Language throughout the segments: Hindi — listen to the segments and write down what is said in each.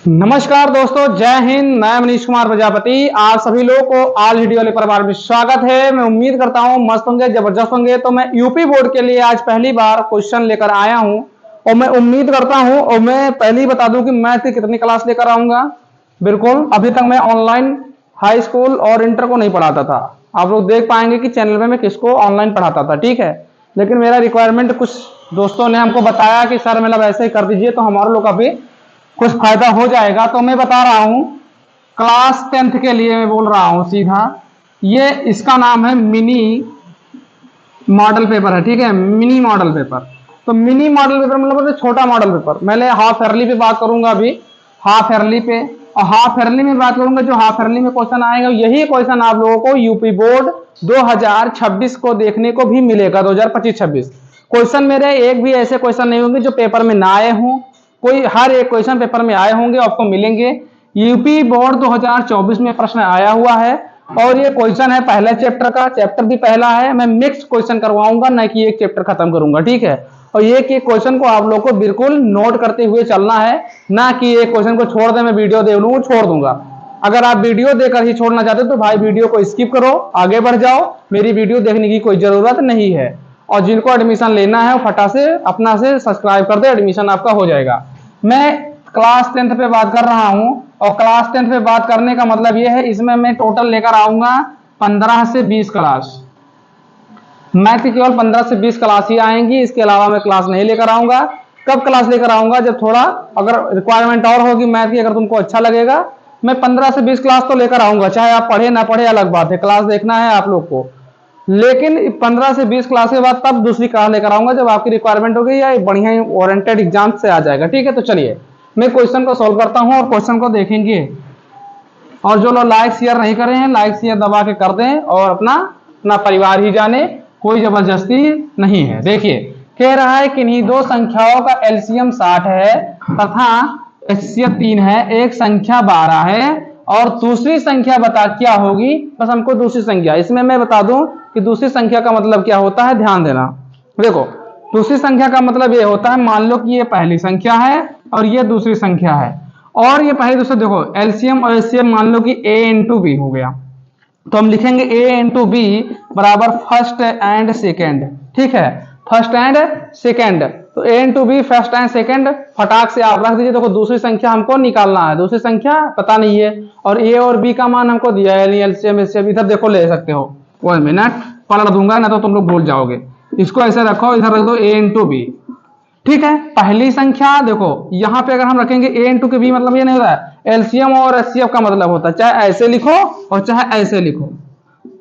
नमस्कार दोस्तों, जय हिंद। मैं मनीष कुमार प्रजापति, आप सभी लोगों को ऑल हिंदी वाले परिवार में स्वागत है। मैं उम्मीद करता हूं मस्त होंगे, जबरदस्त होंगे। तो मैं यूपी बोर्ड के लिए आज पहली बार क्वेश्चन लेकर आया हूं और मैं उम्मीद करता हूं, और मैं पहले ही बता दूं कि मैथ की कितनी क्लास लेकर आऊंगा। बिल्कुल, अभी तक मैं ऑनलाइन हाई स्कूल और इंटर को नहीं पढ़ाता था। आप लोग देख पाएंगे कि चैनल में मैं किसको ऑनलाइन पढ़ाता था, ठीक है। लेकिन मेरा रिक्वायरमेंट कुछ दोस्तों ने हमको बताया कि सर मतलब ऐसे ही कर दीजिए तो हमारे लोग अभी कुछ फायदा हो जाएगा। तो मैं बता रहा हूं, क्लास 10th के लिए मैं बोल रहा हूं सीधा। ये इसका नाम है मिनी मॉडल पेपर है, ठीक है। मिनी मॉडल पेपर, तो मिनी मॉडल पेपर मतलब छोटा मॉडल पेपर। मैं हाफ ईयरली पे बात करूंगा अभी, हाफ ईयरली पे। और हाफ ईयरली में बात करूंगा, जो हाफ ईयरली में क्वेश्चन आएगा यही क्वेश्चन आप लोगों को यूपी बोर्ड 2026 को देखने को भी मिलेगा। 2025-26 क्वेश्चन मेरे एक भी ऐसे क्वेश्चन नहीं होंगे जो पेपर में ना आए हों। कोई हर एक क्वेश्चन पेपर में आए होंगे, आपको मिलेंगे। यूपी बोर्ड 2024 में प्रश्न आया हुआ है और ये क्वेश्चन है पहले चैप्टर का, चैप्टर भी पहला है। मैं मिक्स क्वेश्चन करवाऊंगा, ना कि एक चैप्टर खत्म करूंगा, ठीक है। और एक एक क्वेश्चन को आप लोग को बिल्कुल नोट करते हुए चलना है, ना कि एक क्वेश्चन को छोड़ दे, मैं वीडियो देख लूंगा छोड़ दूंगा। अगर आप वीडियो देकर ही छोड़ना चाहते हो तो भाई वीडियो को स्किप करो, आगे बढ़ जाओ। मेरी वीडियो देखने की कोई जरूरत नहीं है। और जिनको एडमिशन लेना है वो फटा से अपना से सब्सक्राइब कर दे, एडमिशन आपका हो जाएगा। मैं क्लास 10th पे बात कर रहा हूं और क्लास 10th पे बात करने का मतलब यह है, इसमें मैं टोटल लेकर आऊंगा 15 से 20 क्लास। मैथ की केवल 15 से 20 क्लास ही आएंगी, इसके अलावा मैं क्लास नहीं लेकर आऊंगा। कब क्लास लेकर आऊंगा? जब थोड़ा अगर रिक्वायरमेंट और होगी मैथ की, अगर तुमको अच्छा लगेगा, मैं 15 से 20 क्लास तो लेकर आऊंगा। चाहे आप पढ़े ना पढ़े अलग बात है, क्लास देखना है आप लोग को। लेकिन 15 से 20 क्लास के बाद तब दूसरी क्लास लेकर आऊंगा जब आपकी रिक्वायरमेंट होगी या बढ़िया ओरिएंटेड एग्जाम से आ जाएगा, ठीक है। तो चलिए मैं क्वेश्चन को सॉल्व करता हूं और क्वेश्चन को देखेंगे। और जो लोग लाइक शेयर नहीं करे हैं, लाइक शेयर दबा के कर दें और अपना परिवार ही जाने, कोई जबरदस्ती नहीं है। देखिए, कह रहा है कि इन्हीं दो संख्याओं का एलसीएम 60 है तथा एचसीएफ 3 है, एक संख्या 12 है और दूसरी संख्या बता क्या होगी। बस हमको दूसरी संख्या, इसमें मैं बता दूं कि दूसरी संख्या का मतलब क्या होता है, ध्यान देना। देखो, दूसरी संख्या का मतलब ये होता है, मान लो कि ये पहली संख्या है और ये दूसरी संख्या है, और ये पहले दूसरे देखो एलसीएम और एचसीएफ मान लो कि a इंटू बी हो गया, तो हम लिखेंगे a इंटू बी बराबर फर्स्ट एंड सेकेंड, ठीक है। फर्स्ट एंड सेकेंड, तो a into B first and second फटाक से आप रख दीजिए। देखो दूसरी संख्या हमको निकालना है, दूसरी संख्या पता नहीं है और a और b का मान हमको दिया है, एलसीएम एचसीएफ इधर देखो ले सकते हो। 1 मिनट पलट दूंगा ना तो तुम लोग भूल जाओगे। इसको ऐसे रखो, इधर रख दो a इंटू बी, ठीक है। पहली संख्या देखो यहां पे अगर हम रखेंगे a इंटू के बी, मतलब ये नहीं होता है एलसीएम और एचसीएफ का मतलब होता है चाहे ऐसे लिखो और चाहे ऐसे लिखो।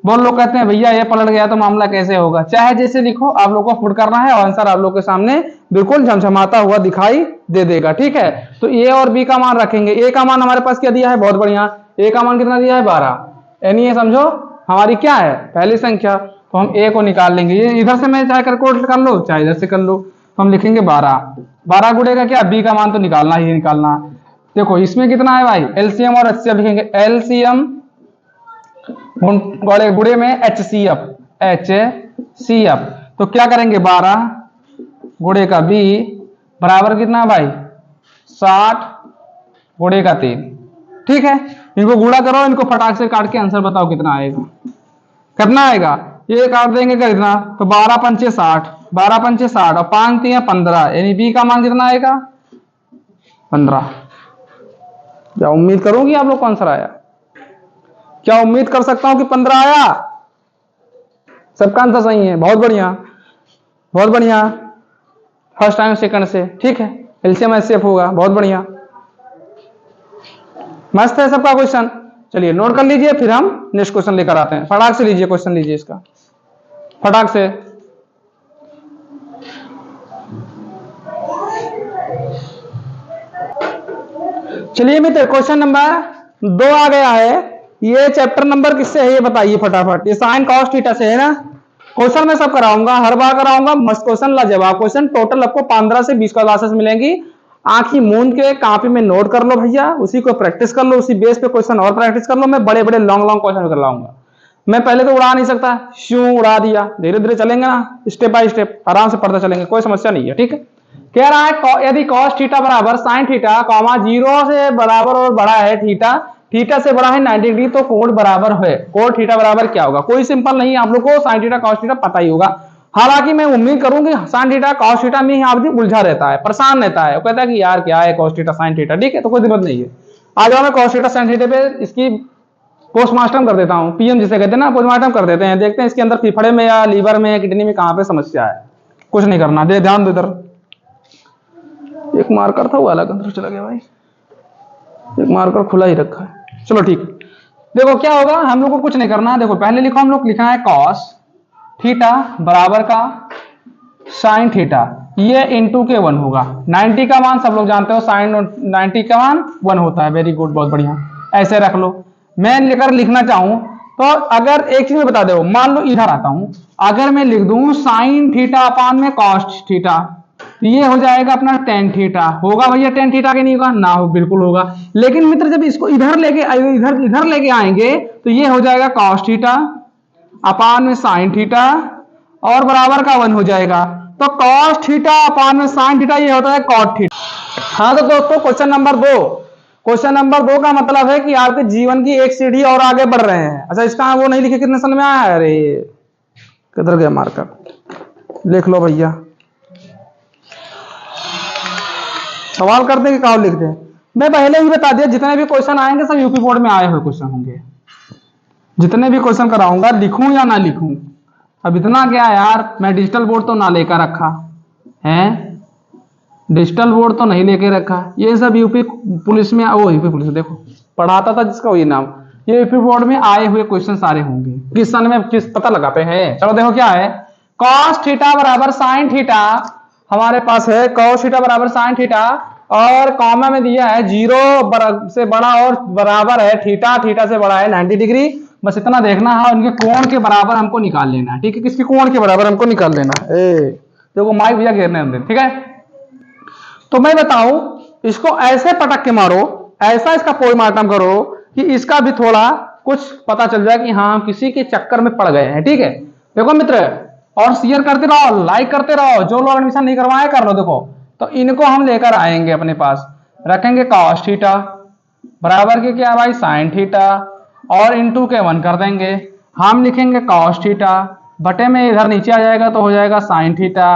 बहुत लोग कहते हैं भैया ये पलट गया तो मामला कैसे होगा। चाहे जैसे लिखो, आप लोग को पुट करना है और आंसर आप लोग के सामने बिल्कुल झमझमाता हुआ दिखाई दे देगा, ठीक है। तो ए और बी का मान रखेंगे। ए का मान हमारे पास क्या दिया है, बहुत बढ़िया, ए का मान कितना दिया है 12, यानी ये समझो हमारी क्या है पहली संख्या। तो हम ए को निकाल लेंगे, ये इधर से मैं चाहे कैलकुलेट कर लो चाहे इधर से कर लो। तो हम लिखेंगे 12 गुड़े का क्या, बी का मान तो निकालना ही निकालना। देखो इसमें कितना है भाई, एलसीएम और एचसीएफ लिखेंगे। एलसीएम गुड़े में एचसीएफ, तो क्या करेंगे 12 गुड़े का बी बराबर कितना भाई 60 गुड़े का 3, ठीक है। इनको गुणा करो, इनको फटाक से काट के आंसर बताओ कितना आएगा। कितना आएगा, ये काट देंगे कितना, तो 12 पंचे 60, 12 पंचे 60 और 5 3 15, यानी बी का मान कितना आएगा 15। क्या उम्मीद करूं कि आप लोग को आंसर आया? क्या उम्मीद कर सकता हूं कि 15 आया? सबका आंसर सही है, बहुत बढ़िया बहुत बढ़िया। फर्स्ट टाइम सेकंड से, ठीक है। एलसीएम एचसीएफ होगा, बहुत बढ़िया, मस्त है सबका क्वेश्चन। चलिए नोट कर लीजिए, फिर हम नेक्स्ट क्वेश्चन लेकर आते हैं। फटाक से लीजिए क्वेश्चन, लीजिए इसका फटाक से। चलिए मित्र, क्वेश्चन नंबर 2 आ गया है। ये चैप्टर नंबर किससे है ये बताइए फटाफट। ये साइन कॉस थीटा से है ना। क्वेश्चन मैं सब कराऊंगा, हर बार कराऊंगा, मस्त क्वेश्चन, लाजवाब क्वेश्चन। टोटल आपको 15 से 20 क्लासेस मिलेंगी। आंखी मूंद के कॉपी में नोट कर लो भैया, उसी को प्रैक्टिस कर लो, उसी बेस पे क्वेश्चन और प्रैक्टिस कर लो। मैं बड़े बड़े लॉन्ग क्वेश्चन करवाऊंगा। मैं पहले तो उड़ा नहीं सकता, शू उड़ा दिया, धीरे धीरे चलेंगे ना, स्टेप बाय स्टेप आराम से पढ़ते चलेंगे, कोई समस्या नहीं है, ठीक है। कह रहा है यदि कॉस थीटा बराबर साइन थीटा कॉमा 0 से बराबर और बड़ा है थीटा, थीटा से बड़ा है 90 डिग्री, तो कोण बराबर है। कोण थीटा बराबर क्या होगा? कोई सिंपल नहीं, आप लोग को साइन थीटा कॉस थीटा पता ही होगा। हालांकि मैं उम्मीद करूंगी साइन थीटा कॉस थीटा में आप भी उलझा रहता है, परेशान रहता है, वो कहता है कि यार क्या है कॉस थीटा साइन थीटा। ठीक है, तो कोई दिक्कत नहीं है। आ जाओ मैं कॉस थीटा साइन थीटा पे इसकी पोस्टमार्टम कर देता हूं, पीएम जिसे कहते हैं ना, पोस्टमार्टम कर देते हैं। देखते हैं इसके अंदर फेफड़े में या लीवर में या किडनी में कहां पे समस्या है। कुछ नहीं करना, दे ध्यान दो इधर। एक मार्कर था वो अलग अंदर चला गया भाई, एक मार्कर खुला ही रखा है। चलो ठीक, देखो क्या होगा, हम लोग को कुछ नहीं करना। देखो पहले लिखो, हम लोग लिखना है कॉस थीटा बराबर का साइन थीटा, ये इंटू के 1 होगा। 90 का मान सब लोग जानते हो, साइन 90 का मान 1 होता है। वेरी गुड, बहुत बढ़िया, ऐसे रख लो। मैं लेकर लिखना चाहूं तो अगर एक चीज बता दो, मान लो इधर आता हूं, अगर मैं लिख दूं साइन थीटा अपान में कॉस थीटा, तो ये हो जाएगा अपना टेन थीटा। होगा भैया टेन थीटा के नहीं होगा ना? हो, बिल्कुल होगा। लेकिन मित्र जब इसको इधर लेके इधर लेके आएंगे तो ये हो जाएगा कॉस थीटा अपान में साइन थीटा और बराबर का 1 हो जाएगा। तो कॉस थीटा अपान में साइन थीटा ये होता है कॉट थीटा। हाँ तो दोस्तों क्वेश्चन नंबर 2, क्वेश्चन नंबर 2 का मतलब है कि आपके जीवन की एक सीढ़ी और आगे बढ़ रहे हैं। अच्छा इसका वो नहीं लिखे, कितने समझ में आया? अरे किधर गया मार्कर? लिख लो भैया, सवाल करते कि कहाँ लिख दे। मैं पहले ही बता दिया जितने भी क्वेश्चन आएंगे सब यूपी बोर्ड में आए हुए क्वेश्चन होंगे। जितने भी क्वेश्चन कराऊंगा लिखूं या ना लिखूं, अब इतना क्या यार, मैं डिजिटल बोर्ड तो ना लेकर रखा है, डिजिटल बोर्ड तो नहीं लेके रखा। ये सब यूपी पुलिस में, वो यूपी पुलिस में देखो पढ़ाता था जिसका वही नाम, ये यूपी बोर्ड में आए हुए क्वेश्चन सारे होंगे। किस सन में किस पता लगाते हैं। चलो देखो क्या है, कॉस थीटा बराबर साइन थीटा हमारे पास है, कॉस थीटा बराबर साइन थीटा और कॉमा में दिया है 0 से बड़ा और बराबर है थीटा, थीटा से बड़ा है 90 डिग्री। बस इतना देखना है, उनके कोण के बराबर हमको निकाल लेना है। ठीक है, किसके कोण के बराबर हमको निकाल लेना है। देखो माइक भैया घेरने अंदर, ठीक है। तो मैं बताऊं, इसको ऐसे पटक के मारो, ऐसा इसका पोस्टमार्टम करो कि इसका भी थोड़ा कुछ पता चल जाए कि हाँ हम किसी के चक्कर में पड़ गए हैं। ठीक है, देखो मित्र, और शेयर करते रहो, लाइक करते रहो, जो लोग एडमिशन नहीं करवाए कर लो। देखो तो इनको हम लेकर आएंगे अपने पास, रखेंगे कॉस थीटा बराबर के क्या भाई साइन थीटा और इंटू के 1 कर देंगे। हम लिखेंगे कॉस थीटा बटे में इधर नीचे आ जाएगा तो हो जाएगा साइन थीटा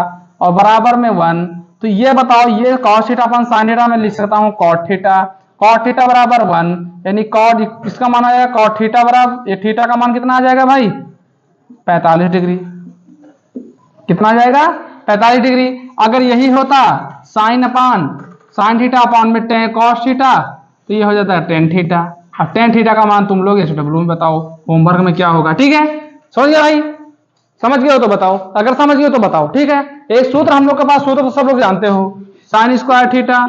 और बराबर में 1। तो ये बताओ, ये कॉस थीटा अपन साइन थीटा में लिख सकता हूँ कॉट थीटा, कॉट थीटा बराबर 1, यानी कॉट किसका मान आ जाएगा कॉट थीटा बराबर, ये थीटा का मान कितना आ जाएगा भाई 45 डिग्री। कितना आ जाएगा 45 डिग्री। अगर यही होता साइन थीटा अपान में टेन कॉस थीटा तो ये हो जाता है टेन थीटा। अब टेन थीटा का मान तुम लोग SW में बताओ, होमवर्क में क्या होगा। ठीक है, समझ गया भाई? समझ गए हो तो बताओ, अगर समझ गए हो तो बताओ। ठीक है, एक सूत्र हम लोग के पास, सूत्र तो सब लोग जानते हो, sign square theta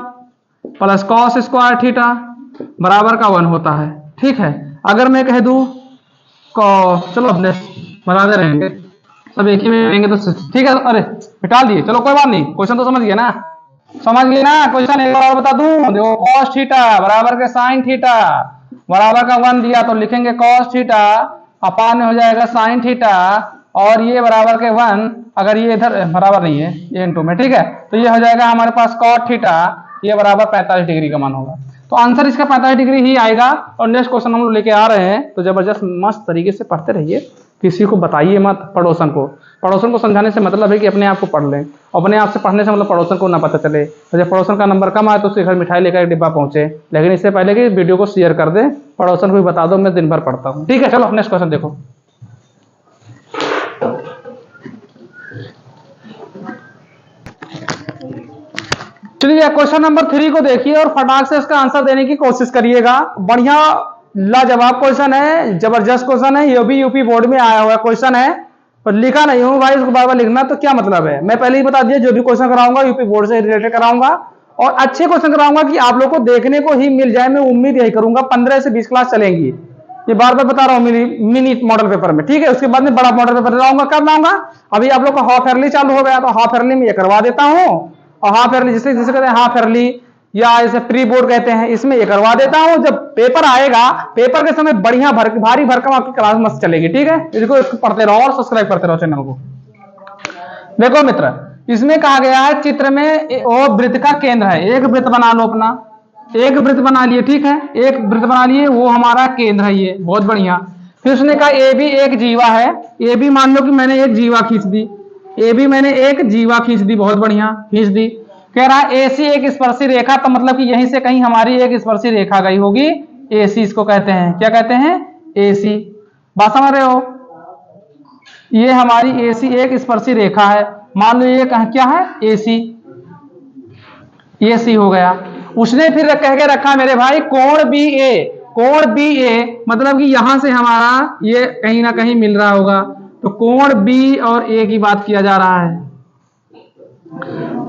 plus cos square theta बराबर का 1 होता है। ठीक है, अगर मैं कह दूं चलो अपने बनाते रहेंगे सब एक ही में रहेंगे तो ठीक है। अरे हटा दिए, चलो कोई बात नहीं, क्वेश्चन तो समझ गए ना, समझ गए ना। क्वेश्चन एक बार बता दूं, देखो कॉस थीटा बराबर के साइन थीटा बराबर का 1 दिया तो लिखेंगे कॉस थीटा अपान में हो जाएगा साइन थीटा और ये बराबर के 1, अगर ये इधर बराबर नहीं है ये इंटू में, ठीक है, तो ये हो जाएगा हमारे पास कॉट थीटा, ये बराबर 45 डिग्री का मान होगा। तो आंसर इसका 45 डिग्री ही आएगा। और नेक्स्ट क्वेश्चन हम लोग लेके आ रहे हैं, तो जबरदस्त मस्त तरीके से पढ़ते रहिए, किसी को बताइए मत। पड़ोसन को समझाने से मतलब है कि अपने आप को पढ़ लें, अपने आप से पढ़ने से मतलब पड़ोसन को ना पता चले। तो जब पड़ोसन का नंबर कम आए तो उसके घर मिठाई लेकर एक डिब्बा पहुंचे, लेकिन इससे पहले कि वीडियो को शेयर कर दे, पड़ोसन को भी बता दो मैं दिन भर पढ़ता हूँ। ठीक है, चलो नेक्स्ट क्वेश्चन देखो। चलिए क्वेश्चन नंबर 3 को देखिए और फटाक से इसका आंसर देने की कोशिश करिएगा। बढ़िया लाजवाब क्वेश्चन है, जबरदस्त क्वेश्चन है, ये भी यूपी बोर्ड में आया हुआ क्वेश्चन है, पर लिखा नहीं हूं भाई, उसको बार बार लिखना तो क्या मतलब है। मैं पहले ही बता दिया, जो भी क्वेश्चन कराऊंगा यूपी बोर्ड से रिलेटेड कराऊंगा और अच्छे क्वेश्चन कराऊंगा कि आप लोग को देखने को ही मिल जाए। मैं उम्मीद यही करूंगा 15 से 20 क्लास चलेंगी, ये बार बार बता रहा हूँ मिनी मॉडल पेपर में। ठीक है, उसके बाद में बड़ा मॉडल पेपर लाऊंगा। कब लाऊंगा? अभी आप लोग का हाफ ईयरली चालू हो गया तो हाफ ईयरली में ये करवा देता हूँ, और हाफ ईयरली जिसे जिसे कहते हैं हाफ ईयरली या इसे प्री बोर्ड कहते हैं, इसमें ये करवा देता हूं। जब पेपर आएगा, पेपर के समय बढ़िया भारी भरकम आपकी क्लास मस्त चलेगी। ठीक है, इसको पढ़ते रहो और सब्सक्राइब करते रहो चैनल को। देखो मित्र, इसमें कहा गया है चित्र में वो वृत्त का केंद्र है, एक वृत्त बना लो अपना, एक वृत्त बना लिए, ठीक है, एक वृत्त बना लिए, वो हमारा केंद्र है ये, बहुत बढ़िया। फिर उसने कहा ए भी एक जीवा है, ए भी मान लो कि मैंने एक जीवा खींच दी, ए भी मैंने एक जीवा खींच दी, बहुत बढ़िया खींच दी। कह रहा है एसी एक स्पर्शी रेखा, तो मतलब कि यहीं से कहीं हमारी एक स्पर्शी रेखा गई होगी, एसी इसको कहते हैं, क्या कहते हैं, एसी। बात समझ रहे हो, ये हमारी एसी एक स्पर्शी रेखा है, मान लो ये क्या है, एसी, एसी हो गया। उसने फिर कह के रखा मेरे भाई कोण बी ए, कोण बी ए मतलब कि यहां से हमारा ये कहीं ना कहीं मिल रहा होगा, तो कोण बी और ए की बात किया जा रहा है,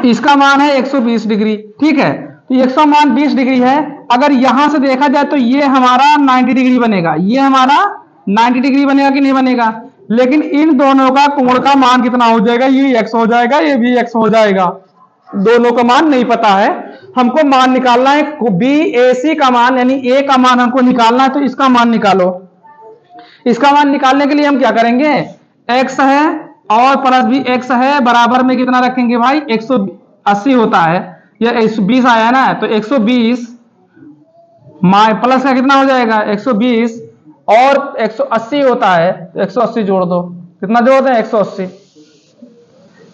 इसका मान है 120 डिग्री, ठीक है। तो 100 मान 20 डिग्री है, अगर यहां से देखा जाए तो ये हमारा 90 डिग्री बनेगा, ये हमारा 90 डिग्री बनेगा कि नहीं बनेगा, लेकिन इन दोनों का कोण का मान कितना हो जाएगा, ये x हो जाएगा, ये भी x हो जाएगा, दोनों का मान नहीं पता है, हमको मान निकालना है, बी ए सी का मान यानी ए का मान हमको निकालना है, तो इसका मान निकालो। इसका मान निकालने के लिए हम क्या करेंगे, x है और प्लस भी x है, बराबर में कितना रखेंगे भाई, 180 होता है, या 120 आया है ना, तो 120 प्लस का कितना हो जाएगा 120 और 180 होता है, तो 180 जोड़ दो, कितना जोड़ते हैं 180,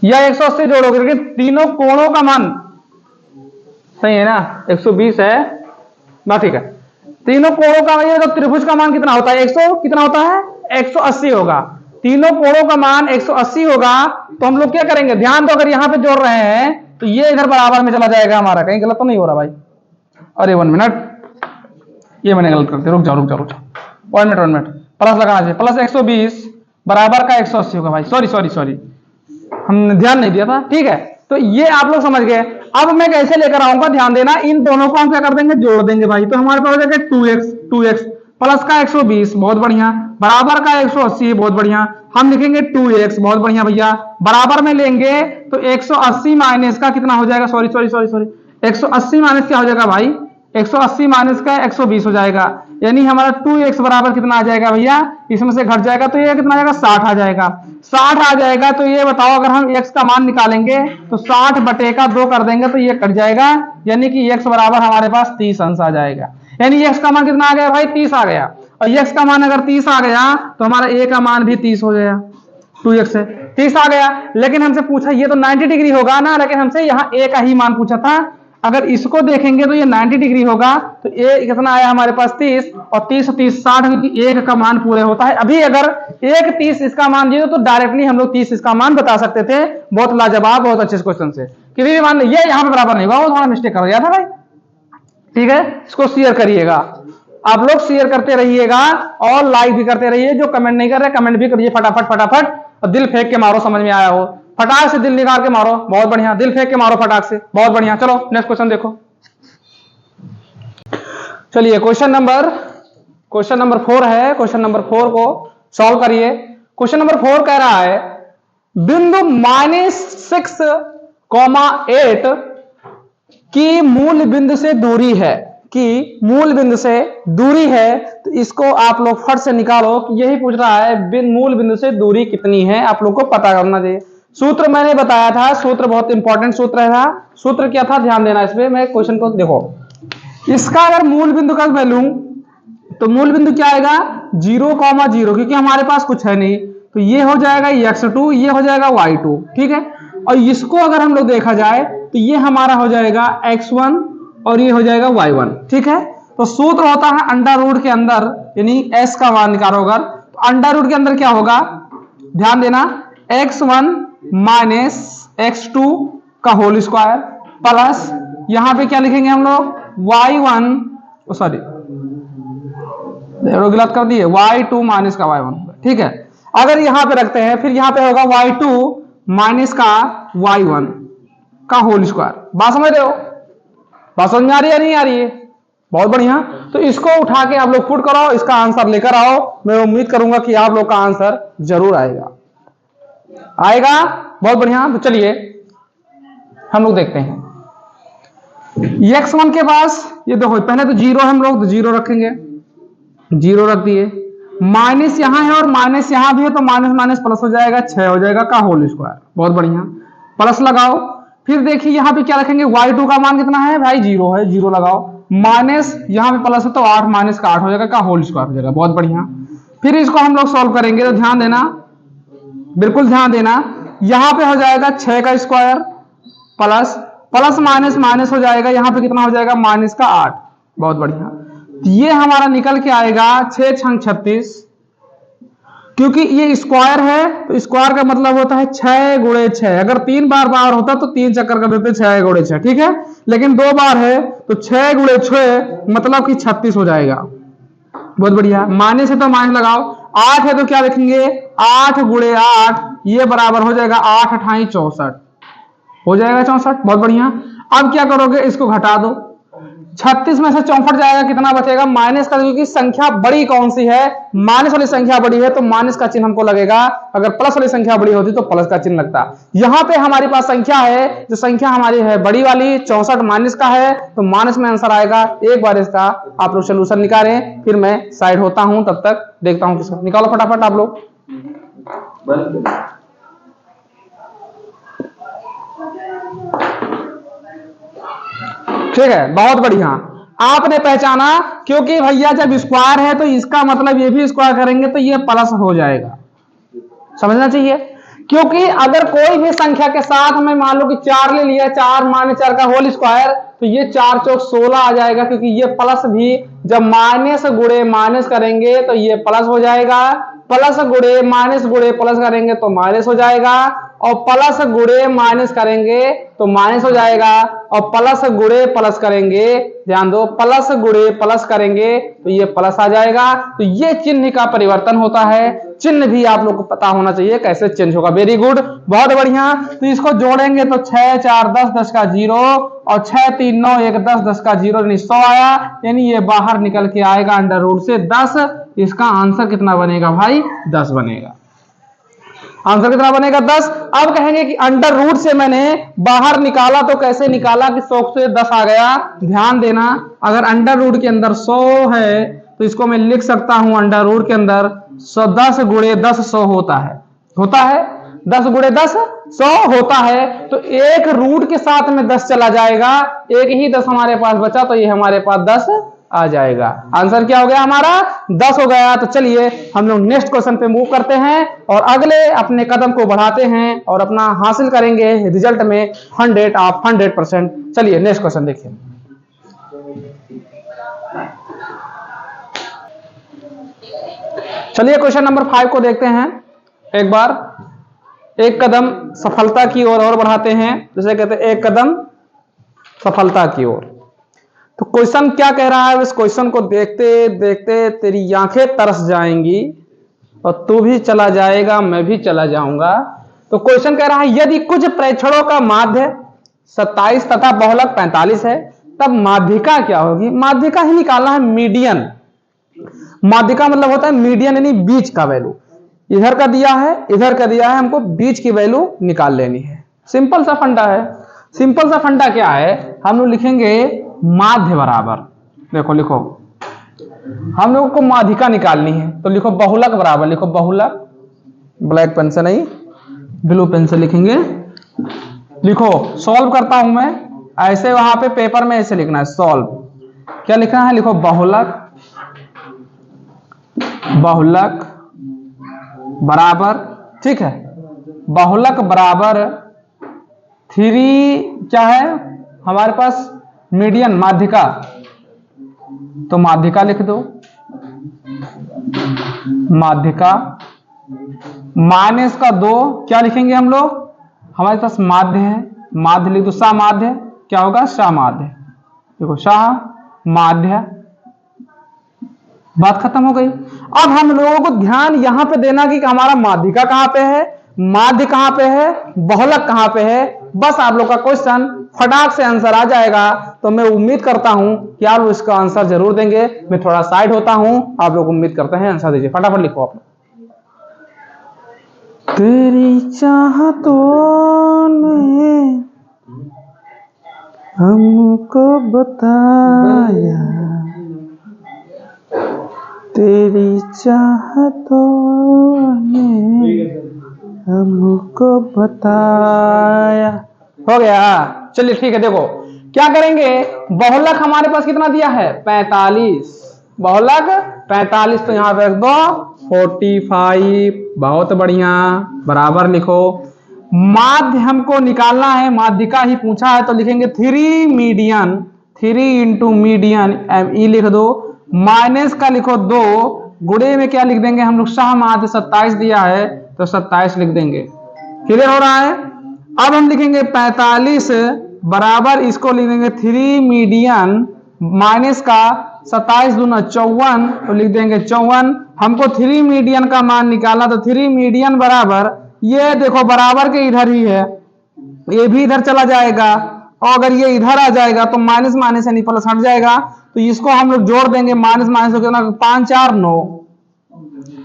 या 180 जोड़ोगे, लेकिन तीनों कोणों का मान सही है ना, 120 है ना, ठीक है, तीनों कोणों का, ये तो त्रिभुज का मान कितना होता है, 100 कितना होता है 180 होगा, तीनों कोणों का मान 180 होगा, तो हम लोग क्या करेंगे, ध्यान दो, अगर यहां पे जोड़ रहे हैं तो ये इधर बराबर में चला जाएगा हमारा, कहीं गलत तो नहीं हो रहा भाई, अरे 1 मिनट, ये मैंने गलत कर दिया, रुक जाओ रुक जाओ रुक जाओ, 1 मिनट, प्लस लगाना चाहिए, प्लस 120 बराबर का 180 होगा भाई, सॉरी सॉरी सॉरी, हमने ध्यान नहीं दिया था, ठीक है। तो ये आप लोग समझ गए। अब मैं कैसे लेकर आऊंगा, ध्यान देना, इन दोनों को हम क्या कर देंगे, जोड़ देंगे भाई, तो हमारे पास हो जाएगा 2x प्लस का 120, बहुत बढ़िया, बराबर का 180, बहुत बढ़िया, हम लिखेंगे 2x, बहुत बढ़िया भैया, बराबर में लेंगे तो 180 माइनस का कितना हो जाएगा, sorry sorry sorry sorry, 180 minus क्या हो जाएगा भाई, 180 माइनस का 120 हो जाएगा, यानी हमारा 2x बराबर कितना आ जाएगा भैया, इसमें से घट जाएगा तो ये कितना आ जाएगा, 60 आ जाएगा, 60 आ जाएगा। तो ये बताओ, अगर हम x का मान निकालेंगे तो 60 बटे का 2 कर देंगे तो ये कट जाएगा, यानी कि x बराबर हमारे पास 30 अंश आ जाएगा, यानी x का मान कितना आ गया भाई, 30 आ गया, और x का मान अगर 30 आ गया तो हमारा a का मान भी 30 हो गया, 2x से 30 आ गया। लेकिन हमसे पूछा ये तो 90 डिग्री होगा ना, लेकिन हमसे यहाँ a का ही मान पूछा था, अगर इसको देखेंगे तो ये 90 डिग्री होगा, तो ए कितना आया हमारे पास 30, और 30 30 60, क्योंकि एक का मान पूरे होता है। अभी अगर 1 30 इसका मान दिए तो डायरेक्टली हम लोग 30 इसका मान बता सकते थे, बहुत लाजवाब, बहुत अच्छे क्वेश्चन से, किसी भी मान ये यहाँ पे बराबर नहीं हुआ, वो थोड़ा मिस्टेक कर दिया था भाई, ठीक है। इसको शेयर करिएगा, आप लोग शेयर करते रहिएगा और लाइक भी करते रहिए, जो कमेंट नहीं कर रहे कमेंट भी करिए फटाफट फटाफट, और दिल फेंक के मारो, समझ में आया हो, फटाक से दिल निकाल के मारो, बहुत बढ़िया, दिल फेंक के मारो फटाक से, बहुत बढ़िया। चलो नेक्स्ट क्वेश्चन देखो, चलिए क्वेश्चन नंबर 4 है, क्वेश्चन नंबर 4 को सॉल्व करिए। क्वेश्चन नंबर 4 कह रहा है बिंदु -6,8 की मूल बिंदु से दूरी है, कि मूल बिंदु से दूरी है, तो इसको आप लोग फट से निकालो, कि यही पूछ रहा है मूल बिंदु से दूरी कितनी है, आप लोग को पता करना चाहिए। सूत्र मैंने बताया था, सूत्र बहुत इंपॉर्टेंट सूत्र था, सूत्र क्या था ध्यान देना इसमें, मैं क्वेश्चन को देखो, इसका अगर मूल बिंदु का मैं लूं तो मूल बिंदु क्या आएगा 0,0, क्योंकि हमारे पास कुछ है नहीं, तो ये हो जाएगा x2, ये हो जाएगा y2, ठीक है। और इसको अगर हम लोग देखा जाए तो ये हमारा हो जाएगा x1 और ये हो जाएगा y1, ठीक है। तो सूत्र होता है अंडर रूट के अंदर, यानी s का मान निकालो, अगर तो अंडर रूट के अंदर क्या होगा, ध्यान देना, x1 माइनस x2 का होल स्क्वायर प्लस यहां पे क्या लिखेंगे हम लोग y1, सॉरी गलत कर दिए, y2 माइनस का y1, ठीक है। अगर यहां पे रखते हैं, फिर यहां पे होगा y2 माइनस का y1 का होल स्क्वायर। बात समझ रहे हो, बात समझ में आ रही है नहीं आ रही है, बहुत बढ़िया। तो इसको उठा के आप लोग पुट करो, इसका आंसर लेकर आओ, मैं उम्मीद करूंगा कि आप लोग का आंसर जरूर आएगा, बहुत बढ़िया। तो चलिए हम लोग देखते हैं, x1 के पास ये देखो, पहले तो 0 हम लोग तो 0 रखेंगे, 0 रख दिए, माइनस यहां है और माइनस यहां भी है, तो माइनस माइनस प्लस हो जाएगा, 6 हो जाएगा का होल स्क्वायर, बहुत बढ़िया। प्लस लगाओ। फिर देखिए यहाँ पे क्या रखेंगे, y2 का मान कितना है भाई, 0 है, 0 लगाओ। माइनस यहाँ पे प्लस है तो 8 माइनस का 8 हो जाएगा, का होल स्क्वायर हो जाएगा। बहुत बढ़िया। फिर इसको हम लोग सॉल्व करेंगे तो ध्यान देना, बिल्कुल ध्यान देना, यहाँ पे हो जाएगा 6 का square plus plus minus minus हो जाएगा, यहाँ पे कितना हो जाएगा, माइनस का 8। बहुत बढ़िया। ये हमारा निकल के आएगा 6 छंग 36, क्योंकि ये स्क्वायर है तो स्क्वायर का मतलब होता है 6 गुणे 6। अगर 3 बार बार होता तो 3 चक्कर कर देते 6 गुणे 6, ठीक है। लेकिन 2 बार है तो 6 गुणे 6 मतलब कि 36 हो जाएगा। बहुत बढ़िया। माइनस है तो माइनस लगाओ, 8 है तो क्या लिखेंगे, 8 गुणे 8, ये बराबर हो जाएगा 8 अठाई 64, हो जाएगा 64। बहुत बढ़िया। अब क्या करोगे, इसको घटा दो, 36 में से 64 जाएगा, कितना बचेगा, माइनस का, क्योंकि संख्या बड़ी कौन सी है, माइनस वाली संख्या बड़ी है तो माइनस का चिन्ह हमको लगेगा। अगर प्लस वाली संख्या बड़ी होती तो प्लस का चिन्ह लगता। यहाँ पे हमारे पास संख्या है, जो संख्या हमारी है बड़ी वाली 64 माइनस का है तो माइनस में आंसर आएगा। एक बार इसका आप लोग सोल्यूशन निकालें, फिर मैं साइड होता हूं, तब तक देखता हूं किसका। निकालो फटाफट आप लोग। ठीक है, बहुत बढ़िया। आपने पहचाना, क्योंकि भैया जब स्क्वायर है तो इसका मतलब ये भी स्क्वायर करेंगे तो ये प्लस हो जाएगा, समझना चाहिए। क्योंकि अगर कोई भी संख्या के साथ में मान लो कि 4 ले लिया, 4 माइनस 4 का होल स्क्वायर, तो ये 4 चौक 16 आ जाएगा, क्योंकि ये प्लस भी जब माइनस गुणे माइनस करेंगे तो ये प्लस हो जाएगा, प्लस गुणे माइनस गुणे प्लस करेंगे तो माइनस हो जाएगा, और प्लस गुणे माइनस करेंगे तो माइनस हो जाएगा, और प्लस गुणे प्लस करेंगे, ध्यान दो, प्लस गुणे प्लस करेंगे तो ये प्लस आ जाएगा। तो ये चिन्ह का परिवर्तन होता है। चिन्ह भी आप लोग को पता होना चाहिए कैसे चेंज होगा। वेरी गुड, बहुत बढ़िया। तो इसको जोड़ेंगे तो 6 4 10 10 का 0 और 6 3 9 1 10 10 का 0 यानी 100 आया, यानी ये बाहर निकल के आएगा अंडर रूट से 10। इसका आंसर कितना बनेगा भाई, 10 बनेगा। आंसर कितना बनेगा, 10। अब कहेंगे कि अंडर रूट से मैंने बाहर निकाला तो कैसे निकाला कि 100 से 10 आ गया। ध्यान देना, अगर अंडर रूट के अंदर 100 है तो इसको मैं लिख सकता हूं अंडर रूट के अंदर 10 गुणे 10 100 होता है, 10 गुणे 10 100 होता है। तो एक रूट के साथ में 10 चला जाएगा, एक ही 10 हमारे पास बचा तो ये हमारे पास 10 आ जाएगा। आंसर क्या हो गया हमारा, 10 हो गया। तो चलिए हम लोग नेक्स्ट क्वेश्चन पे मूव करते हैं और अगले अपने कदम को बढ़ाते हैं और अपना हासिल करेंगे रिजल्ट में 100 ऑफ 100%। चलिए नेक्स्ट क्वेश्चन देखिए। चलिए क्वेश्चन नंबर 5 को देखते हैं। एक बार एक कदम सफलता की ओर और बढ़ाते हैं, जैसे कहते हैं एक कदम सफलता की ओर। तो क्वेश्चन क्या कह रहा है, इस क्वेश्चन को देखते देखते तेरी आंखें तरस जाएंगी और तू भी चला जाएगा, मैं भी चला जाऊंगा। तो क्वेश्चन कह रहा है यदि कुछ प्रेक्षणों का माध्य 27 तथा बहुलक 45 है तब माध्यिका क्या होगी। माध्यिका ही निकालना है, मीडियन। माध्यिका मतलब होता है मीडियन, यानी बीच का वैल्यू। इधर का दिया है, इधर का दिया है, हमको बीच की वैल्यू निकाल लेनी है। सिंपल सा फंडा है। सिंपल सा फंडा क्या है, हम लोग लिखेंगे माध्य बराबर, देखो लिखो, हम लोगों को माध्यिका निकालनी है तो लिखो बहुलक बराबर, लिखो बहुलक, ब्लैक पेन से नहीं ब्लू पेन से लिखेंगे। लिखो, सॉल्व करता हूं मैं, ऐसे वहां पे पेपर में ऐसे लिखना है सॉल्व। क्या लिखना है, लिखो बहुलक, बहुलक बराबर, ठीक है, बहुलक बराबर 3 क्या है हमारे पास, मीडियन माध्यिका, तो माध्यिका लिख दो, माध्यिका माइनस का 2 क्या लिखेंगे हम लोग, हमारे पास माध्य है, माध्य लिख दो, सा माध्य क्या होगा, सा माध्य, देखो सा माध्य, बात खत्म हो गई। अब हम लोगों को ध्यान यहां पे देना कि हमारा माध्यिका कहां पे है, माध्य कहां पे है, बहुलक कहां पे है। बस आप लोग का क्वेश्चन फटाक से आंसर आ जाएगा। तो मैं उम्मीद करता हूं कि आप लोग इसका आंसर जरूर देंगे। मैं थोड़ा साइड होता हूं, आप लोग उम्मीद करते हैं आंसर दीजिए, फटाफट लिखो आप लोग। तेरी चाहतों ने हमको बताया, तेरी चाहतों ने हमको बताया। हो गया। चलिए ठीक है, देखो क्या करेंगे, बहुलक हमारे पास कितना दिया है 45, बहुलक 45, तो यहां पे रख दो 45। बहुत बढ़िया, बराबर लिखो। माध्य हमको निकालना है, माध्यिका ही पूछा है, तो लिखेंगे 3 मीडियन, 3 इंटू मीडियन ई लिख दो, माइनस का लिखो 2, गुणे में क्या लिख देंगे हम लोग, सह माध्य 27 दिया है तो 27 लिख देंगे। क्लियर हो रहा है। अब हम लिखेंगे 45 बराबर, इसको लिख देंगे 3 मीडियन माइनस का 27 दूना 54, तो लिख देंगे 54। हमको 3 मीडियन का मान निकालना, तो 3 मीडियन बराबर, ये देखो बराबर के इधर ही है, ये भी इधर चला जाएगा, और अगर ये इधर आ जाएगा तो माइनस माइनस यानी प्लस हट जाएगा, तो इसको हम लोग जोड़ देंगे, माइनस माइनस हो गया 5 4 9।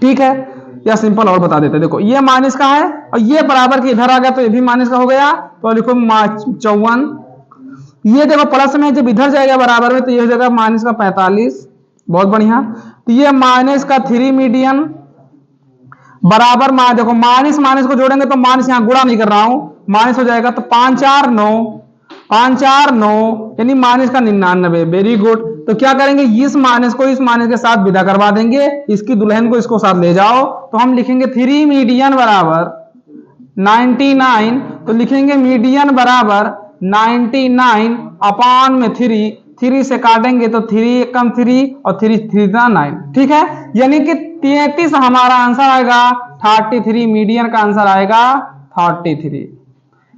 ठीक है, या सिंपल और बता देते, देखो ये माइनस का है और ये बराबर के इधर आ गया, तो ये भी माइनस का हो गया, तो लिखो 54। ये देखो प्लस में जब इधर जाएगा बराबर में, तो ये हो जाएगा माइनस का 45। बहुत बढ़िया, तो ये माइनस का 3 मीडियन बराबर, देखो माइनस माइनस को जोड़ेंगे तो माइनस, यहां गुणा नहीं कर रहा हूं, माइनस हो जाएगा, तो 5 4 9, 5 4 9 यानी माइनस का 99। Very good. तो क्या करेंगे, इस माइनस को इस माइनस के साथ विदा करवा देंगे, इसकी दुल्हन को इसको साथ ले जाओ, तो हम लिखेंगे 3 मीडियन बराबर 99, तो लिखेंगे मीडियन बराबर 99 अपान में 3, 3 से काटेंगे तो 3 कम 3 और 3 3 9। ठीक है, यानी कि 33 हमारा आंसर आएगा, 33 मीडियन का आंसर आएगा 33।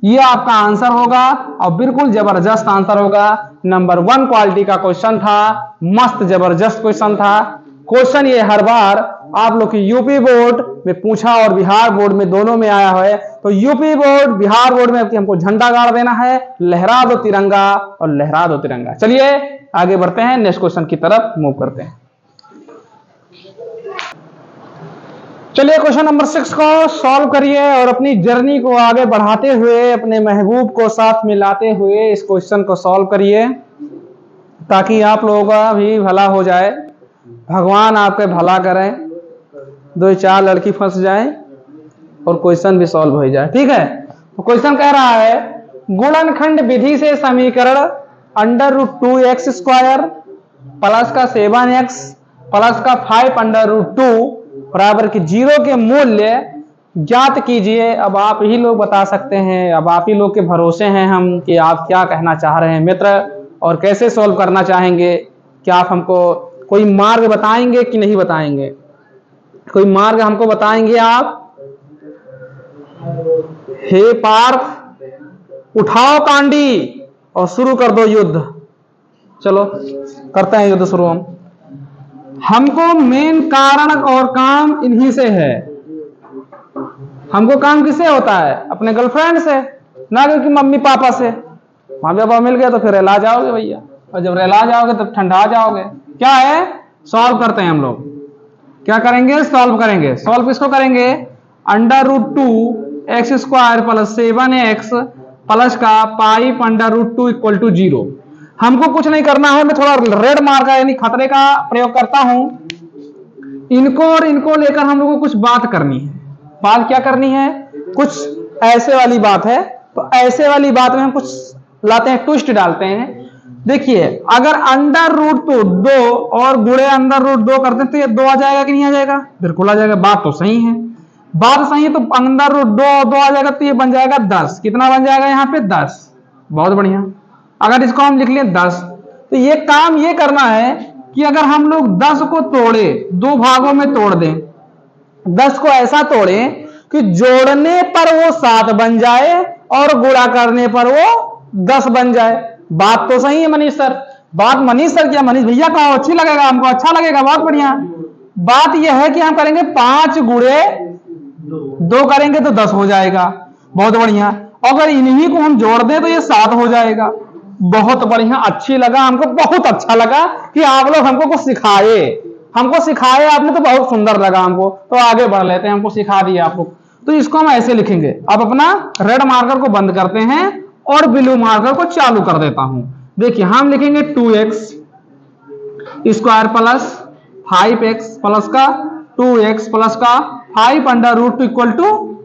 ये आपका आंसर होगा और बिल्कुल जबरदस्त आंसर होगा। नंबर 1 क्वालिटी का क्वेश्चन था, मस्त जबरदस्त क्वेश्चन था। क्वेश्चन ये हर बार आप लोग की यूपी बोर्ड में पूछा और बिहार बोर्ड में दोनों में आया है, तो यूपी बोर्ड बिहार बोर्ड में हमको झंडा गाड़ देना है, लहरा दो तिरंगा और लहरा दो तिरंगा। चलिए आगे बढ़ते हैं, नेक्स्ट क्वेश्चन की तरफ मूव करते हैं। चलिए क्वेश्चन नंबर 6 को सॉल्व करिए और अपनी जर्नी को आगे बढ़ाते हुए, अपने महबूब को साथ में लाते हुए इस क्वेश्चन को सॉल्व करिए, ताकि आप लोगों का भी भला हो जाए, भगवान आपके भला करें, 2-4 लड़की फंस जाए और क्वेश्चन भी सॉल्व हो जाए। ठीक है, तो क्वेश्चन कह रहा है गुणनखंड विधि से समीकरण √2x² प्लस का 7x प्लस का 5√2 बराबर की 0 के मूल्य ज्ञात कीजिए। अब आप ही लोग बता सकते हैं, अब आप ही लोग के भरोसे हैं हम कि आप क्या कहना चाह रहे हैं मित्र, और कैसे सॉल्व करना चाहेंगे। क्या आप हमको कोई मार्ग बताएंगे कि नहीं बताएंगे, कोई मार्ग हमको बताएंगे आप। हे पार्थ उठाओ कांडी और शुरू कर दो युद्ध। चलो करते हैं युद्ध शुरू। हमको मेन कारण और काम इन्हीं से है। हमको काम किससे होता है, अपने गर्लफ्रेंड से, ना कि मम्मी पापा से। मम्मी पापा मिल गए तो फिर रिला जाओगे भैया, और जब रिला जाओगे तब ठंडा जाओगे। क्या है, सॉल्व करते हैं हम लोग। क्या करेंगे, सॉल्व करेंगे। सॉल्व किसको करेंगे, √2x² प्लस 7x प्लस का 5√2 = 0। हमको कुछ नहीं करना है, मैं थोड़ा रेड मार्क यानी खतरे का प्रयोग करता हूं। इनको और इनको लेकर हम लोगों को कुछ बात करनी है। बात क्या करनी है, कुछ ऐसे वाली बात है, तो ऐसे वाली बात में हम कुछ लाते हैं, ट्विस्ट डालते हैं। देखिए अगर √2 और गुणे √2 करते हैं तो ये 2 आ जाएगा कि नहीं आ जाएगा, बिल्कुल आ जाएगा। बात तो सही है, बात सही है, तो √2 आ जाएगा, तो ये बन जाएगा 10। कितना बन जाएगा यहाँ पे 10। बहुत बढ़िया। अगर इसको हम लिख लें 10, तो ये काम ये करना है कि अगर हम लोग 10 को तोड़े, 2 भागों में तोड़ दें, 10 को ऐसा तोड़े कि जोड़ने पर वो 7 बन जाए और गुणा करने पर वो 10 बन जाए। बात तो सही है मनीष सर, बात मनीष सर क्या, मनीष भैया कहो अच्छी लगेगा, हमको अच्छा लगेगा, बहुत बढ़िया। बात यह है कि हम करेंगे 5 गुणे 2 करेंगे तो 10 हो जाएगा। बहुत बढ़िया। अगर इन्हीं को हम जोड़ दें तो ये 7 हो जाएगा। बहुत बढ़िया, अच्छी लगा हमको, बहुत अच्छा लगा कि आप लोग हमको कुछ सिखाए, आपने तो बहुत सुंदर लगा हमको। तो आगे बढ़ लेते हैं, हमको सिखा दिया आप लोग। तो इसको हम ऐसे लिखेंगे। अब अपना रेड मार्कर को बंद करते हैं और ब्लू मार्कर को चालू कर देता हूं। देखिए हम लिखेंगे 2x² प्लस 5x प्लस का 2x प्लस का 5√2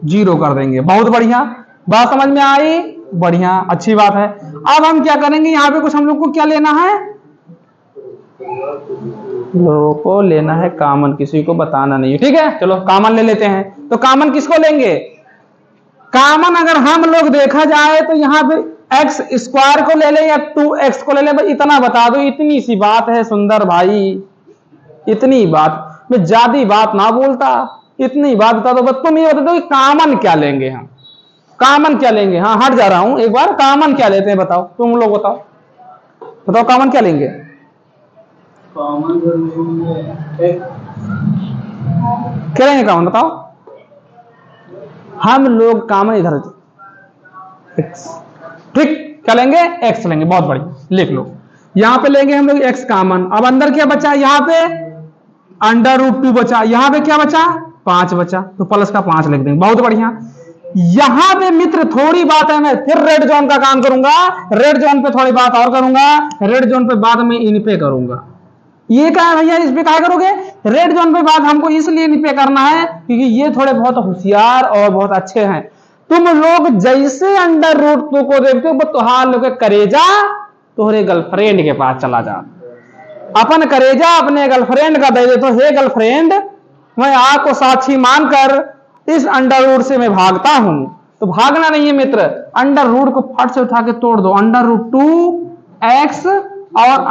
= 0 कर देंगे। बहुत बढ़िया, बात समझ में आई? बढ़िया, अच्छी बात है। अब हम क्या करेंगे, यहाँ पे कुछ हम लोग को क्या लेना है, लोगों को लेना है कॉमन, किसी को बताना नहीं, ठीक है। चलो कॉमन ले लेते हैं। तो कॉमन किसको लेंगे, कॉमन अगर हम लोग देखा जाए तो यहाँ पे एक्स स्क्वायर को ले ले या 2x को ले ले, इतना बता दो, इतनी सी बात है सुंदर भाई, इतनी बात, मैं ज्यादा बात ना बोलता, इतनी बात बता दो। तुम ये बता दो कि कॉमन क्या लेंगे, हम कॉमन क्या लेंगे। हाँ हट जा रहा हूं, एक बार कॉमन क्या लेते हैं बताओ, तुम लोग बताओ, बताओ कॉमन क्या लेंगे। कॉमन क्या लेंगे, कॉमन बताओ। हम लोग कॉमन इधर एक्स, ठीक, क्या लेंगे, एक्स लेंगे। बहुत बढ़िया, लिख लो, यहां पे लेंगे हम लोग एक्स कॉमन। अब अंदर क्या बचा, यहां पे √2 बचा, यहां पे क्या बचा, 5 बचा, तो प्लस का 5 लिख देंगे। बहुत बढ़िया। यहां पे मित्र थोड़ी बात है, मैं फिर रेड जोन का काम करूंगा, रेड जोन पे थोड़ी बात और करूंगा, रेड जोन पे बाद में इन पे करूंगा। ये क्या है भैया, इस पे क्या करोगे, रेड जोन पे बात हमको इसलिए इन पे करना है क्योंकि ये थोड़े बहुत होशियार और बहुत अच्छे हैं। तुम लोग जैसे √2 को देखते हो, तुहार लोग करेजा तोहरे गर्लफ्रेंड के पास चला जा, अपन करेजा अपने गर्लफ्रेंड का दे दे, तो हे गर्लफ्रेंड, मैं आग को साक्षी मानकर इस √2 से मैं भागता हूं। तो भागना नहीं है मित्र, √2 को फट से उठा के तोड़ दो, √2x और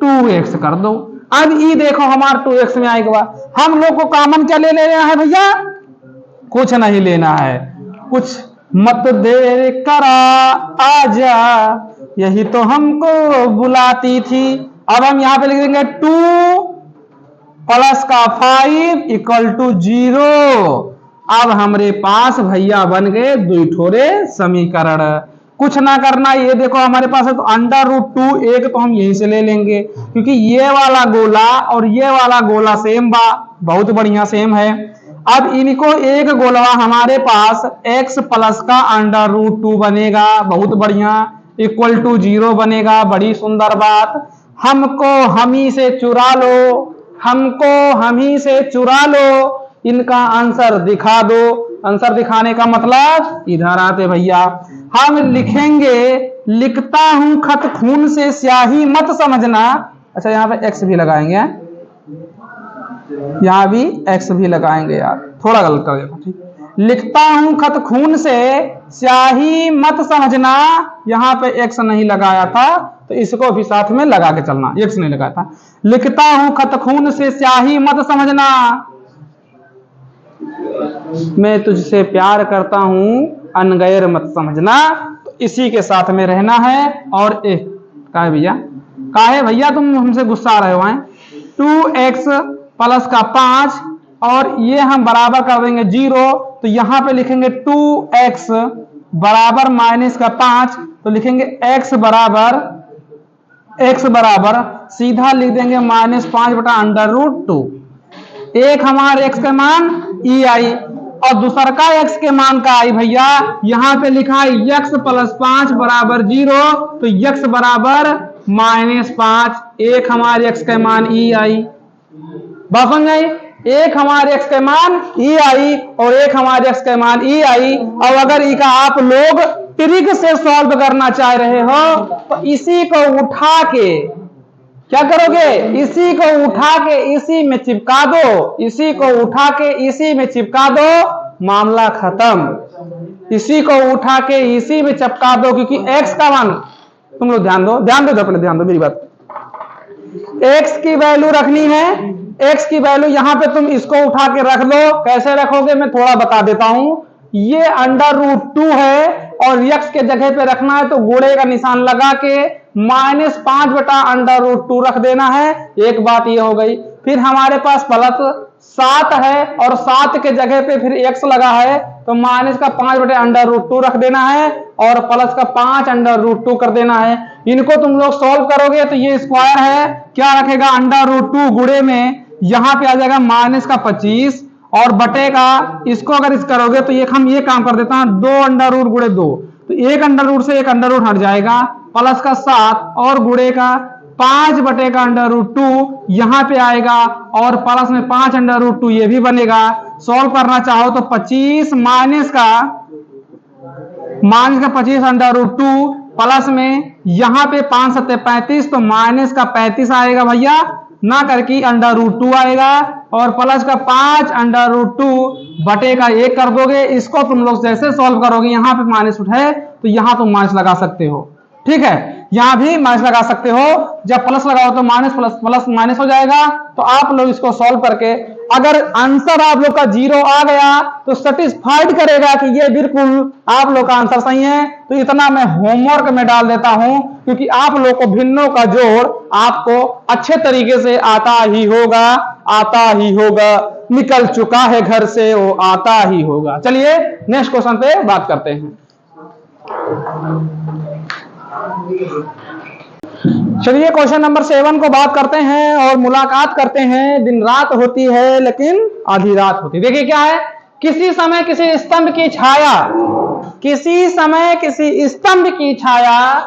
√2x कर दो। अब ये देखो हमारा 2x में आएगा। हम लोग को कॉमन क्या ले लेना है भैया, कुछ नहीं लेना है, कुछ मत देर करा आजा, यही तो हमको बुलाती थी। अब हम यहां पे लिख देंगे 2 प्लस का 5 = 0। अब हमारे पास भैया बन गए द्विठोरे समीकरण। कुछ ना करना, ये देखो हमारे पास है तो √2 एक तो हम यहीं से ले लेंगे क्योंकि ये वाला गोला और ये वाला गोला सेम बा, बहुत बढ़िया सेम है। अब इनको एक गोलवा हमारे पास x प्लस का √2 बनेगा, बहुत बढ़िया, = 0 बनेगा, बड़ी सुंदर बात। हमको हमी से चुरा लो, हमको हमी से चुरा लो, इनका आंसर दिखा दो। आंसर दिखाने का मतलब इधर आते भैया, हम लिखेंगे, लिखता हूं खत खून से स्याही मत समझना। अच्छा यहाँ पे x भी लगाएंगे, यहां भी x भी लगाएंगे यार, थोड़ा गलत कर देता, ठीक। लिखता हूं खत खून से स्याही मत समझना, यहां पे x नहीं लगाया था तो इसको भी साथ में लगा के चलना, x नहीं लगाया था। लिखता हूं खत खून से स्याही मत समझना, मैं तुझसे प्यार करता हूं अनगैर मत समझना। तो इसी के साथ में रहना है। और का है भैया, का है भैया, तुम हमसे गुस्सा आ रहे हो, 2x प्लस का 5 और ये हम बराबर कर देंगे 0। तो यहां पे लिखेंगे 2x बराबर माइनस का 5, तो लिखेंगे x बराबर सीधा लिख देंगे -5 बटा √2। एक हमारे x का मान e आई और दूसरा का x के मान का आई भैया, यहां पे लिखा है x प्लस 5 बराबर 0, तो x बराबर -5। एक हमारे x का मान e आई, बात समझ आई, एक हमारे x का मान e आई और एक हमारे x का मान e आई। और अगर ई का आप लोग ट्रिक से सॉल्व करना चाह रहे हो तो इसी को उठा के क्या करोगे, इसी को उठा के इसी में चिपका दो, इसी को उठा के इसी में चिपका दो, मामला खत्म। इसी को उठा के इसी में चिपका दो, क्योंकि x का मान, तुम लोग ध्यान दो पहले ध्यान दो मेरी बात, x की वैल्यू रखनी है, x की वैल्यू यहां पे तुम इसको उठा के रख दो। कैसे रखोगे मैं थोड़ा बता देता हूं। ये √2 है और x के जगह पे रखना है तो गुणे का निशान लगा के -5 बटा √2 रख देना है। एक बात ये हो गई। फिर हमारे पास प्लस 7 है और 7 के जगह पे फिर x लगा है तो -5 बटे √2 रख देना है और प्लस का 5 √2 कर देना है। इनको तुम लोग सॉल्व करोगे तो ये स्क्वायर है, क्या रखेगा √2 गुणे में यहां पे आ जाएगा -25 और बटे का, इसको अगर इस करोगे तो हम ये काम कर देता हूं 2 √ गुणे 2, तो एक √ से एक √ हट जाएगा, प्लस का 7 और गुणे का 5 बटे का √2 यहां पे आएगा और प्लस में 5 √2 ये भी बनेगा। सॉल्व करना चाहो तो 25 माइनस का 25 √2 प्लस में यहां पे 5 7 35 तो माइनस का 35 आएगा भैया, ना करके √2 आएगा और प्लस का 5 √2 बटे का 1 कर दोगे। इसको तुम लोग जैसे सॉल्व करोगे, यहां पे माइनस उठे तो यहां तुम माइनस लगा सकते हो, ठीक है, यहां भी माइनस लगा सकते हो। जब प्लस लगाओ तो माइनस प्लस प्लस माइनस हो जाएगा। तो आप लोग इसको सॉल्व करके अगर आंसर आप लोग का 0 आ गया तो सेटिस्फाइड करेगा कि ये बिल्कुल आप लोग का आंसर सही है। तो इतना मैं होमवर्क में डाल देता हूं, क्योंकि आप लोग को भिन्नों का जोड़ आपको अच्छे तरीके से आता ही होगा, निकल चुका है घर से वो आता ही होगा। चलिए नेक्स्ट क्वेश्चन पे बात करते हैं। चलिए क्वेश्चन नंबर 7 को बात करते हैं और मुलाकात करते हैं। दिन रात होती है लेकिन आधी रात होती है। देखिए क्या है, किसी समय किसी स्तंभ की छाया, किसी समय किसी स्तंभ की छाया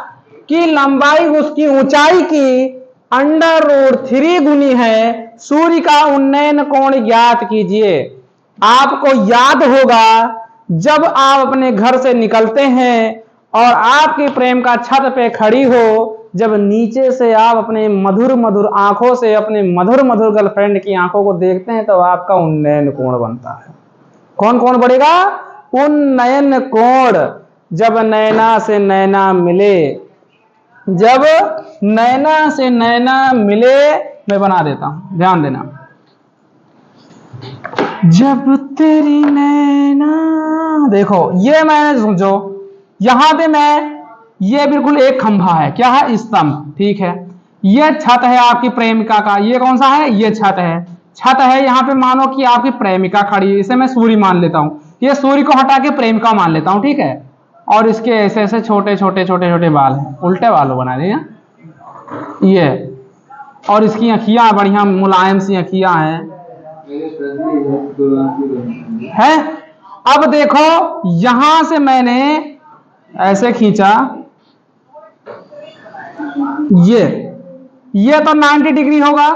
की लंबाई उसकी ऊंचाई की √3 गुनी है। सूर्य का उन्नयन कोण ज्ञात कीजिए। आपको याद होगा जब आप अपने घर से निकलते हैं और आपकी प्रेम का छत पे खड़ी हो, जब नीचे से आप अपने मधुर मधुर आंखों से अपने मधुर मधुर गर्लफ्रेंड की आंखों को देखते हैं तो आपका उन्नयन कोण बनता है। कौन कोण बढ़ेगा? उन्नयन कोण। जब नैना से नैना मिले, जब नैना से नैना मिले, मैं बना देता हूं, ध्यान देना। जब तेरी नैना, देखो ये मैंने समझो, यहां पे मैं, ये बिल्कुल एक खंभा है, क्या है? स्तंभ, ठीक है। ये छत है आपकी प्रेमिका का, ये कौन सा है? ये छत है। छत है, यहां पे मानो कि आपकी प्रेमिका खड़ी है, इसे मैं सूर्य मान लेता हूं। ये सूर्य को हटा के प्रेमिका मान लेता हूं, ठीक है। और इसके ऐसे ऐसे छोटे छोटे छोटे छोटे बाल हैं, उल्टे बालों बना दिए ये, और इसकी अखियां बढ़िया मुलायम सी अखियां हैं है। अब देखो यहां से मैंने ऐसे खींचा, ये तो 90 डिग्री होगा,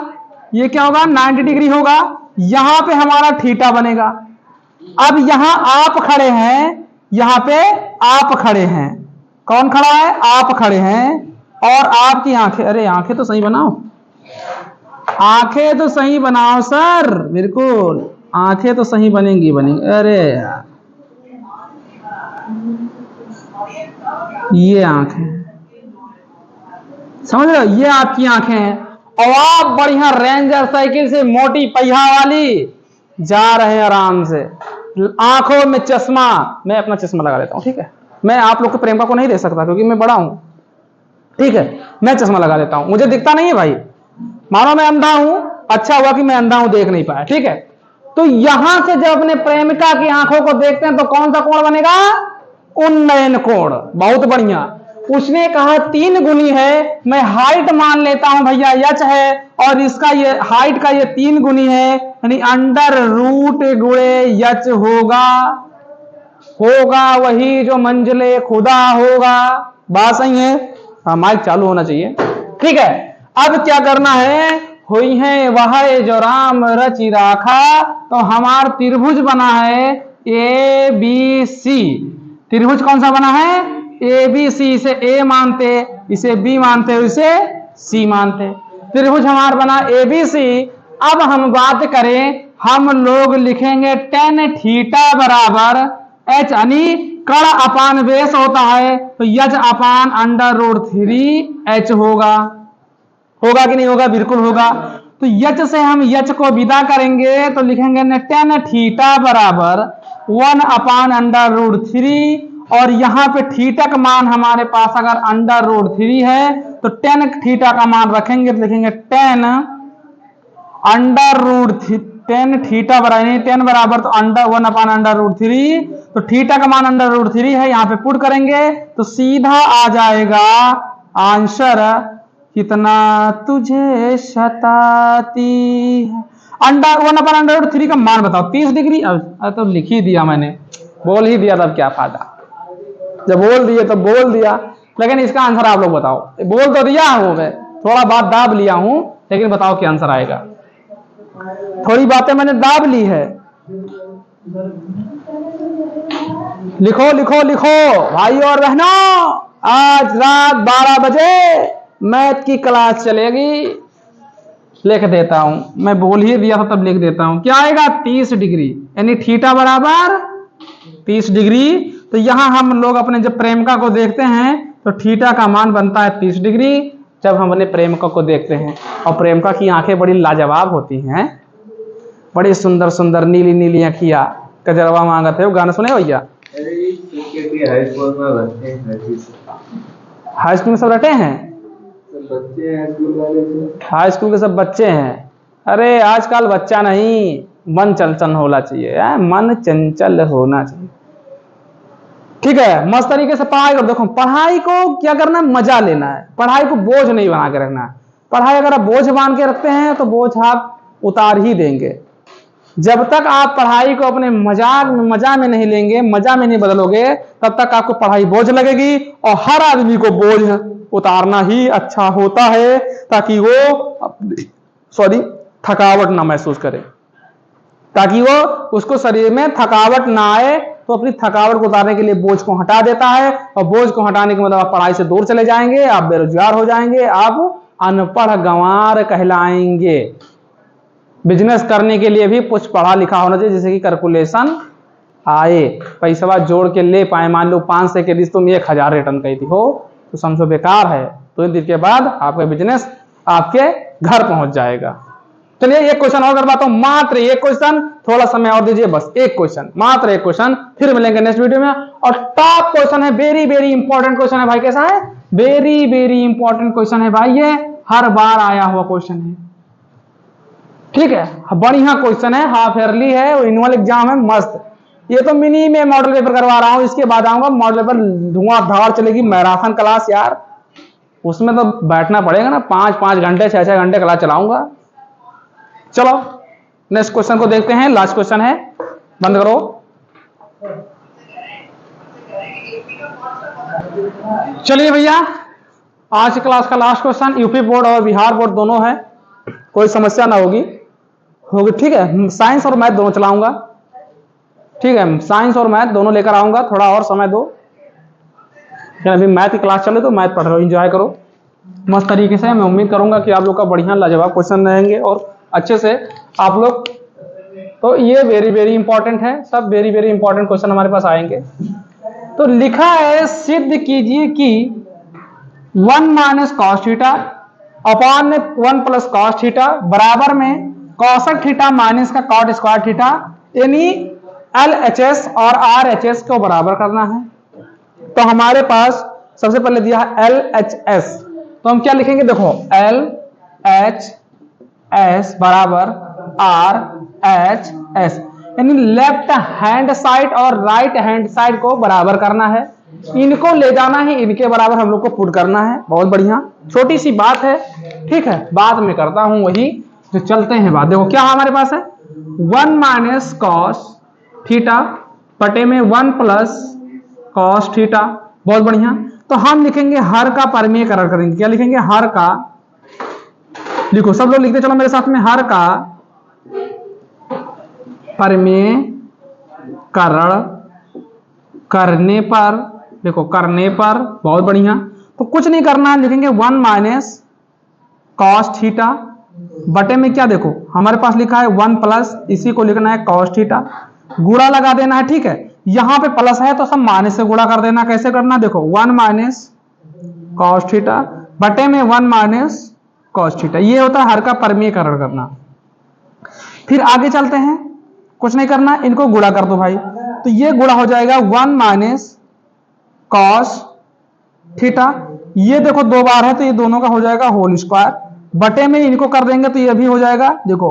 ये क्या होगा? 90 डिग्री होगा। यहां पे हमारा थीटा बनेगा। अब यहां आप खड़े हैं, यहां पे आप खड़े हैं, कौन खड़ा है? आप खड़े हैं, और आपकी आंखें, अरे आंखें तो सही बनाओ, आंखें तो सही बनाओ सर, बिल्कुल आंखें तो सही बनेंगी। अरे यार, ये आंखें समझ रहे हो, ये आपकी आंखें हैं, और आप बढ़िया रेंजर साइकिल से मोटी पहिया वाली जा रहे हैं आराम से, आंखों में चश्मा। मैं अपना चश्मा लगा लेता हूं, ठीक है। मैं आप लोग के प्रेमिका को नहीं दे सकता क्योंकि मैं बड़ा हूं, ठीक है। मैं चश्मा लगा लेता हूं, मुझे दिखता नहीं है भाई, मानो मैं अंधा हूं, अच्छा हुआ कि मैं अंधा हूं, देख नहीं पाया, ठीक है। तो यहां से जब अपने प्रेमिका की आंखों को देखते हैं तो कौन सा कोण बनेगा? उन्नयन कोण। बहुत बढ़िया। उसने कहा 3 गुनी है, मैं हाइट मान लेता हूं भैया यच है, और इसका ये हाइट का ये 3 गुनी है, यानी √ गुणे यच होगा वही जो मंजिले खुदा होगा। बात सही है? हाँ, माइक चालू होना चाहिए, ठीक है। अब क्या करना है? हुई है वह जो राम रचि राखा, तो हमारा त्रिभुज बना है ABC। त्रिभुज कौन सा बना है? ABC। इसे A मानते, इसे B मानते, इसे C मानते। त्रिभुज हमारा बना ABC। अब हम बात करें, हम लोग लिखेंगे tan थीटा बराबर H, यानी कण अपान बेस होता है, तो यच अपान √3H होगा कि नहीं होगा? बिल्कुल होगा। तो यच से हम यच को विदा करेंगे तो लिखेंगे tan थीटा बराबर 1/√3, और यहां पे थीटा का मान हमारे पास अगर √3 है तो tan थीटा का मान रखेंगे तो लिखेंगे tan थीटा बराबर, tan बराबर तो 1/√3, तो थीटा का मान √3 है, यहां पे पुट करेंगे तो सीधा आ जाएगा आंसर, कितना तुझे सताती है। 1/√3 का मान बताओ, 30 डिग्री। अब तो लिख ही दिया मैंने, बोल ही दिया, तब क्या फायदा, जब बोल दिए तो बोल दिया, लेकिन इसका आंसर आप लोग बताओ। बोल तो दिया हो मैं, थोड़ा बात दाब लिया हूं, लेकिन बताओ क्या आंसर आएगा। थोड़ी बातें मैंने दाब ली है। लिखो लिखो लिखो भाइयों और बहनों, आज रात 12 बजे मैथ की क्लास चलेगी। लिख देता हूं, मैं बोल ही दिया था तब लिख देता हूं। क्या आएगा? 30 डिग्री, यानी थीटा बराबर 30 डिग्री। तो यहां हम लोग अपने जब प्रेमिका को देखते हैं तो थीटा का मान बनता है 30 डिग्री जब हम अपने प्रेमिका को देखते हैं। और प्रेमिका की आंखें बड़ी लाजवाब होती हैं, बड़ी सुंदर सुंदर नीली नीली अखियां। कजरवा मांगत है, वो गाना सुने भैया? हाई स्कूल में सब रटे हैं, हाई स्कूल के सब बच्चे हैं। अरे आजकल बच्चा नहीं, मन चंचल होना चाहिए, मन चंचल होना चाहिए। ठीक है, मस्त तरीके से पढ़ाई करो। देखो पढ़ाई को क्या करना है, मजा लेना है, पढ़ाई को बोझ नहीं बना के रखना है। पढ़ाई अगर आप बोझ मान के रखते हैं तो बोझ आप उतार ही देंगे। जब तक आप पढ़ाई को अपने मजा में नहीं लेंगे, मजा में नहीं बदलोगे, तब तक आपको पढ़ाई बोझ लगेगी। और हर आदमी को बोझ उतारना ही अच्छा होता है, ताकि वो थकावट ना महसूस करे, ताकि वो उसको शरीर में थकावट ना आए। तो अपनी थकावट को उतारने के लिए बोझ को हटा देता है, और बोझ को हटाने के मतलब आप पढ़ाई से दूर चले जाएंगे, आप बेरोजगार हो जाएंगे, आप अनपढ़ गंवार कहलाएंगे। बिजनेस करने के लिए भी कुछ पढ़ा लिखा होना चाहिए, जैसे कि कैलकुलेशन आए, पैसा जोड़ के ले पाए। मान लो 500 के दिन तुम 1000 रिटर्न कही थी हो, तो समझो बेकार है। तो एक दिन के बाद आपका बिजनेस आपके घर पहुंच जाएगा। चलिए एक क्वेश्चन और करवाता हूं, मात्र एक क्वेश्चन, थोड़ा समय और दीजिए, बस एक क्वेश्चन, मात्र एक क्वेश्चन, फिर मिलेंगे नेक्स्ट वीडियो में। और टॉप क्वेश्चन है, वेरी वेरी इंपॉर्टेंट क्वेश्चन है भाई। कैसा है? वेरी वेरी इंपॉर्टेंट क्वेश्चन है भाई, ये हर बार आया हुआ क्वेश्चन है। ठीक है, बढ़िया क्वेश्चन है, हाफ ईयरली है, एनुअल एग्जाम है, मस्त। ये तो मिनी में मॉडल पेपर करवा रहा हूं, इसके बाद आऊंगा मॉडल पेपर, धुआंधार चलेगी मैराथन क्लास यार। उसमें तो बैठना पड़ेगा ना, 5-5 घंटे 6-6 घंटे क्लास चलाऊंगा। चलो नेक्स्ट क्वेश्चन को देखते हैं, लास्ट क्वेश्चन है, बंद करो। चलिए भैया, आज की क्लास का लास्ट क्वेश्चन, यूपी बोर्ड और बिहार बोर्ड दोनों है, कोई समस्या ना होगी। ठीक है, साइंस और मैथ दोनों चलाऊंगा। ठीक है, साइंस और मैथ दोनों लेकर आऊंगा, थोड़ा और समय दो। अभी मैथ की क्लास चले तो मैथ पढ़ लो, एंजॉय करो मस्त तरीके से। मैं उम्मीद करूंगा कि आप लोग का बढ़िया लाजवाब क्वेश्चन रहेंगे और अच्छे से आप लोग। तो ये वेरी वेरी इंपॉर्टेंट है, सब वेरी वेरी इंपॉर्टेंट क्वेश्चन हमारे पास आएंगे। तो लिखा है, सिद्ध कीजिए कि 1 minus cos theta upon 1 plus cos theta बराबर में कॉसेक थीटा माइनस का कॉट स्क्वायर थीटा, यानी LHS और RHS को बराबर करना है। तो हमारे पास सबसे पहले दिया है LHS, तो हम क्या लिखेंगे? देखो LHS बराबर RHS, यानी लेफ्ट हैंड साइड और राइट हैंड साइड को बराबर करना है। इनको ले जाना है, इनके बराबर हम लोग को पुट करना है। बहुत बढ़िया, छोटी सी बात है। ठीक है, बाद में करता हूं वही, जो चलते हैं बात। देखो क्या हमारे पास है, 1 माइनस कॉस थीटा बटे में 1 प्लस कॉस थीटा। बहुत बढ़िया, तो हम लिखेंगे हर का परमेयकरण करेंगे। क्या लिखेंगे? हर का, लिखो सब लोग लिखते चलो मेरे साथ में, हर का परमेयकरण करने पर, देखो करने पर, बहुत बढ़िया। तो कुछ नहीं करना है, लिखेंगे 1 माइनस कॉस थीटा बटे में क्या, देखो हमारे पास लिखा है 1 प्लस, इसी को लिखना है कॉस थीटा, गुणा लगा देना है। ठीक है, यहां पे प्लस है तो सब माइनस से गुणा कर देना। कैसे करना? देखो 1 माइनस कॉस थीटा बटे में 1 माइनस कॉस थीटा, ये होता है हर का परमेयकरण करना। फिर आगे चलते हैं, कुछ नहीं करना, इनको गुणा कर दो भाई। तो ये गुणा हो जाएगा 1 माइनस कॉस थीटा, ये देखो 2 बार है तो ये दोनों का हो जाएगा होल स्क्वायर, बटे में इनको कर देंगे तो ये भी हो जाएगा। देखो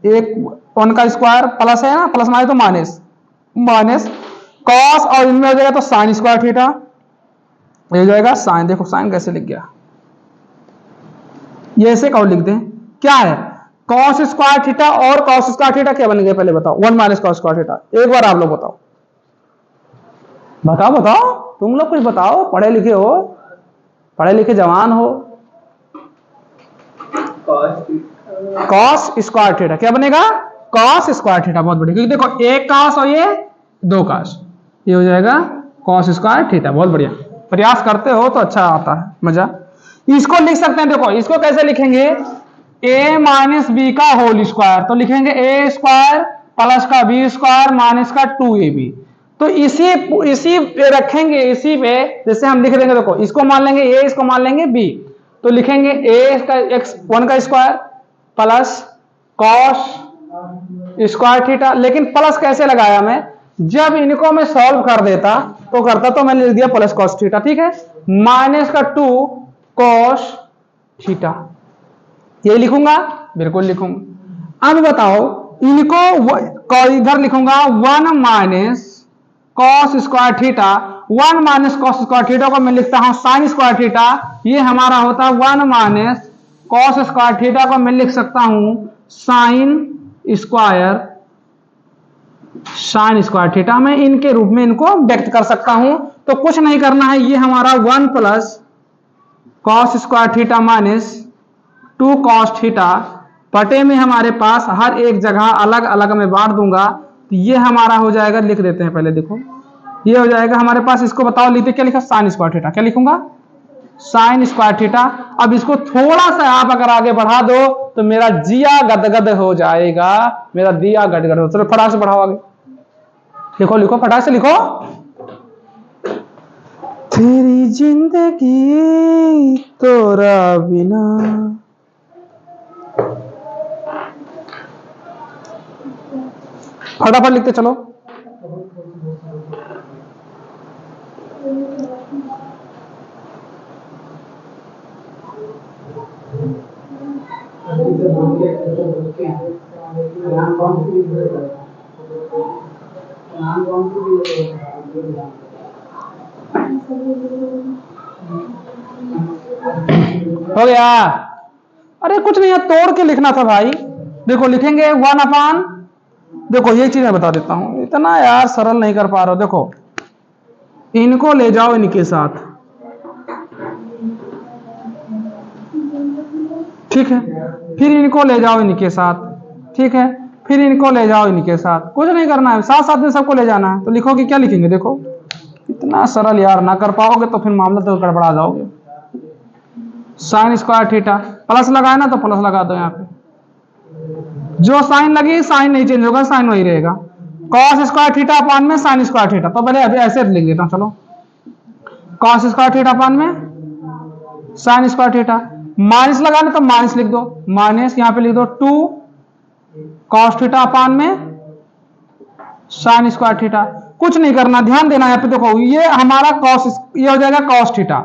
एक 1 का स्क्वायर प्लस है ना, प्लस माने तो माइनस, माइनस कॉस और इनमें हो जाएगा तो साइन स्क्वायर थीटा, ये हो जाएगा साइन। देखो साइन कैसे लिख गया, ये ऐसे कौन लिख दें? क्या है? कॉस स्क्वायर थीटा और कॉस स्क्वायर थीटा क्या बन गया पहले बताओ? 1 माइनस कॉस स्क्वायर थीटा। एक बार आप लोग बताओ, बताओ बताओ, तुम लोग कुछ बताओ, पढ़े लिखे हो, पढ़े लिखे जवान हो। Cos square theta. क्या बनेगा? Cos square theta. बहुत बढ़िया, क्योंकि देखो एक कॉस और ये दो कॉस, ये हो जाएगा कॉस स्क्वायर थीटा। बहुत बढ़िया, प्रयास करते हो तो अच्छा आता है मजा। इसको लिख सकते हैं, देखो इसको कैसे लिखेंगे? a माइनस बी का होल स्क्वायर, तो लिखेंगे a स्क्वायर प्लस का बी स्क्वायर माइनस का 2ab। तो इसी पे रखेंगे, इसी पे जैसे हम लिख देंगे, देखो इसको मान लेंगे a, इसको मान लेंगे b, तो लिखेंगे a का x 1 का square plus cos square theta. लेकिन प्लस कैसे लगाया मैं? जब इनको मैं सॉल्व कर देता तो मैंने लिख दिया प्लस कॉस थीटा। ठीक है, माइनस का 2 कॉस थीटा, ये लिखूंगा, बिल्कुल लिखूंगा। अब बताओ इनको इधर लिखूंगा 1 minus cos square theta. 1 minus cos square theta को मैं लिखता हूं साइन स्क्वायर थीटा। ये हमारा होता है 1 माइनस कॉस स्क्वायर थीटा को मैं लिख सकता हूं साइन स्क्वायर थीटा। मैं इनके रूप में इनको व्यक्त कर सकता हूं। तो कुछ नहीं करना है, ये हमारा 1 plus cos square theta minus 2 cos theta बटे में हमारे पास हर एक जगह अलग अलग में बांट दूंगा, तो ये हमारा हो जाएगा, लिख देते हैं पहले, देखो ये हो जाएगा हमारे पास। इसको बताओ लिखते क्या लिखा? Sign square theta. क्या लिखूंगा? Sign square theta. अब इसको थोड़ा सा आप अगर आगे बढ़ा दो तो मेरा जिया गदगद हो जाएगा, मेरा दिया गदगद हो। चलो फटाक से बढ़ाओ आगे, लिखो लिखो फटाक से लिखो। तेरी जिंदगी तोरा बिना। फटाफट लिखते चलो। हो गया? अरे कुछ नहीं है, तोड़ के लिखना था भाई। देखो लिखेंगे 1 अपान, देखो ये चीज मैं बता देता हूं, इतना यार सरल नहीं कर पा रहा हो। देखो इनको ले जाओ इनके साथ, ठीक है, फिर इनको ले जाओ इनके साथ, ठीक है, फिर इनको ले जाओ इनके साथ। कुछ नहीं करना है, साथ साथ में सबको ले जाना है। तो लिखोगे क्या लिखेंगे? देखो इतना सरल यार, ना कर पाओगे तो फिर मामला तो गड़बड़ा जाओगे। साइन स्क्वायर थीटा, प्लस लगाए ना तो प्लस लगा दो। यहाँ पे जो साइन लगी, साइन नहीं चेंज होगा, साइन वही रहेगा। कॉस स्क्वायर थीटा अपान में साइन स्क्वायर थीटा। तो पहले अभी ऐसे लिख देता हूं, चलो कॉस स्क्वायर थीटा अपान में साइन स्क्वायर थीटा। माइनस लगाना तो माइनस लिख दो, माइनस यहां पे लिख दो 2 कॉस थीटा अपान में साइन स्क्वायर थीटा। कुछ नहीं करना, ध्यान देना यहाँ पे। देखो ये हमारा कॉस, ये हो जाएगा कॉस थीटा,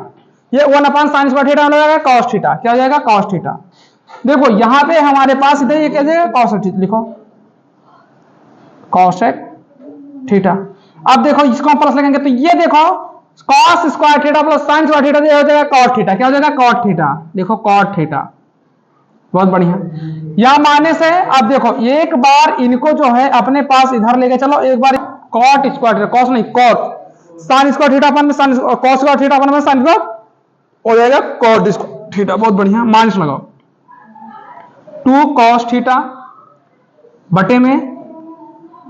ये 1 अपान साइन स्क्वायर थीटा हो जाएगा कॉस थीटा। क्या हो जाएगा? Cos theta. देखो यहां पे हमारे पास इधर ये क्या जाएगा? Cos theta. लिखो कॉसेक थीटा। अब देखो इसको हम प्लस लगेंगे तो ये देखो cos square theta plus sine square theta, ये हो जाएगा कॉट थीटा। क्या हो जाएगा? Cot theta. देखो कॉट थीटा, बहुत बढ़िया। यहां माइनस है। अब देखो एक बार इनको जो है अपने पास इधर लेके चलो, एक बार कॉट स्क्वायर थीटा, कॉस नहीं कॉट, साइन स्क्वायर थीटा अपन में साइन, कॉस स्क्वायर थीटा अपन में साइन स्क्वायर हो जाएगा कॉट थीटा। बहुत बढ़िया, माइनस लगाओ 2 कॉस थीटा बटे में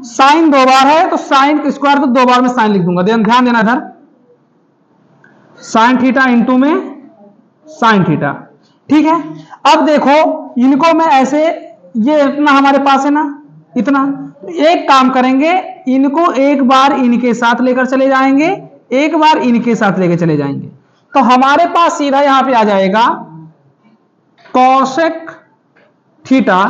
साइन 2 बार है तो साइन स्क्वायर तो 2 बार में साइन लिख दूंगा। ध्यान देना इधर, साइन थीटा इंटू में साइन थीटा, ठीक है। अब देखो इनको मैं ऐसे, ये इतना हमारे पास है ना, इतना, एक काम करेंगे, इनको एक बार इनके साथ लेकर चले जाएंगे, एक बार इनके साथ लेकर चले जाएंगे, तो हमारे पास सीधा यहां पे आ जाएगा कॉसेक थीटा।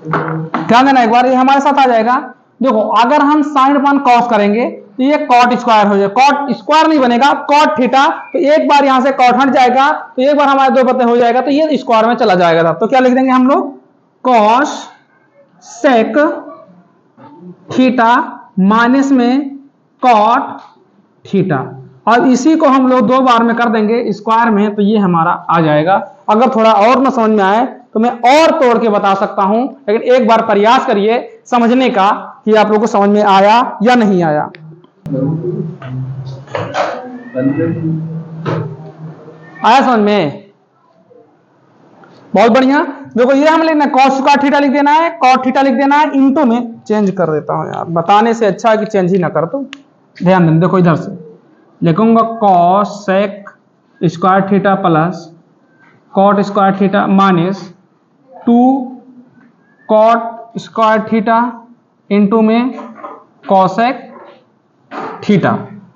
ध्यान देना एक बार, ये हमारे साथ आ जाएगा। देखो अगर हम साइन अपान कॉस करेंगे तो ये कॉट स्क्वायर हो जाएगा, कॉट स्क्वायर नहीं बनेगा, कॉट थीटा। तो एक बार यहां से कॉट हट जाएगा तो एक बार हमारे 2 पते हो जाएगा, तो ये स्क्वायर में चला जाएगा। तो क्या लिख देंगे हम लोग? कॉस सेक थीटा माइनस में कॉट थीटा। और इसी को हम लोग 2 बार में कर देंगे स्क्वायर में, तो ये हमारा आ जाएगा। अगर थोड़ा और ना समझ में आए तो मैं और तोड़ के बता सकता हूं, लेकिन एक बार प्रयास करिए समझने का कि आप लोगों को समझ में आया या नहीं आया। आया समझ में? बहुत बढ़िया। देखो ये हम लिखना cos स्क्वायर थीटा लिख देना है, cot थीटा लिख देना है, इनटू में चेंज कर देता हूं यार, बताने से अच्छा है कि चेंज ही ना कर। तो ध्यान देना, देखो इधर से लिखूंगा cos sec square theta plus cot square theta minus 2 cot square theta into में cosec थीटा,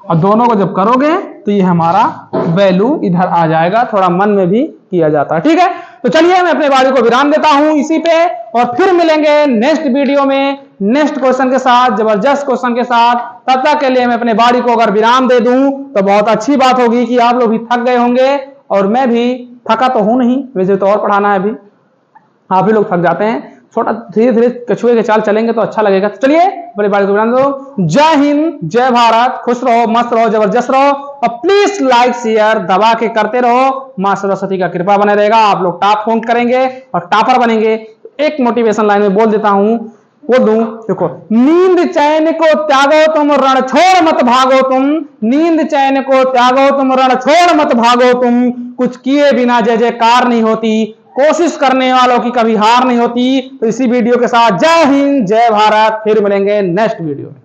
और दोनों को जब करोगे तो ये हमारा वैल्यू इधर आ जाएगा। थोड़ा मन में भी किया जाता है, ठीक है। तो चलिए मैं अपने वाणी को विराम देता हूं इसी पे, और फिर मिलेंगे नेक्स्ट वीडियो में नेक्स्ट क्वेश्चन के साथ, जबरदस्त क्वेश्चन के साथ। तब तक के लिए मैं अपने वाणी को अगर विराम दे दूं तो बहुत अच्छी बात होगी कि आप लोग भी थक गए होंगे, और मैं भी थका तो हूं नहीं, वैसे तो और पढ़ाना है अभी, आप भी लोग थक जाते हैं। थोड़ा धीरे धीरे कछुए के चाल चलेंगे तो अच्छा लगेगा। तो चलिए बड़े बात को विराम दो। जय हिंद, जय भारत, खुश रहो, मस्त रहो, जबरदस्त रहो, और प्लीज लाइक शेयर दबा के करते रहो। मां सरस्वती का कृपा बने रहेगा, आप लोग टॉप फॉर्म करेंगे और टॉपर बनेंगे। एक मोटिवेशन लाइन में बोल देता हूं, वो दूं, देखो, नींद चैन को त्यागो तुम, रण छोड़ मत भागो तुम, नींद चैन को त्यागो तुम, रण छोड़ मत भागो तुम, कुछ किए बिना जय जयकार नहीं होती, कोशिश करने वालों की कभी हार नहीं होती। तो इसी वीडियो के साथ जय हिंद, जय भारत, फिर मिलेंगे नेक्स्ट वीडियो में।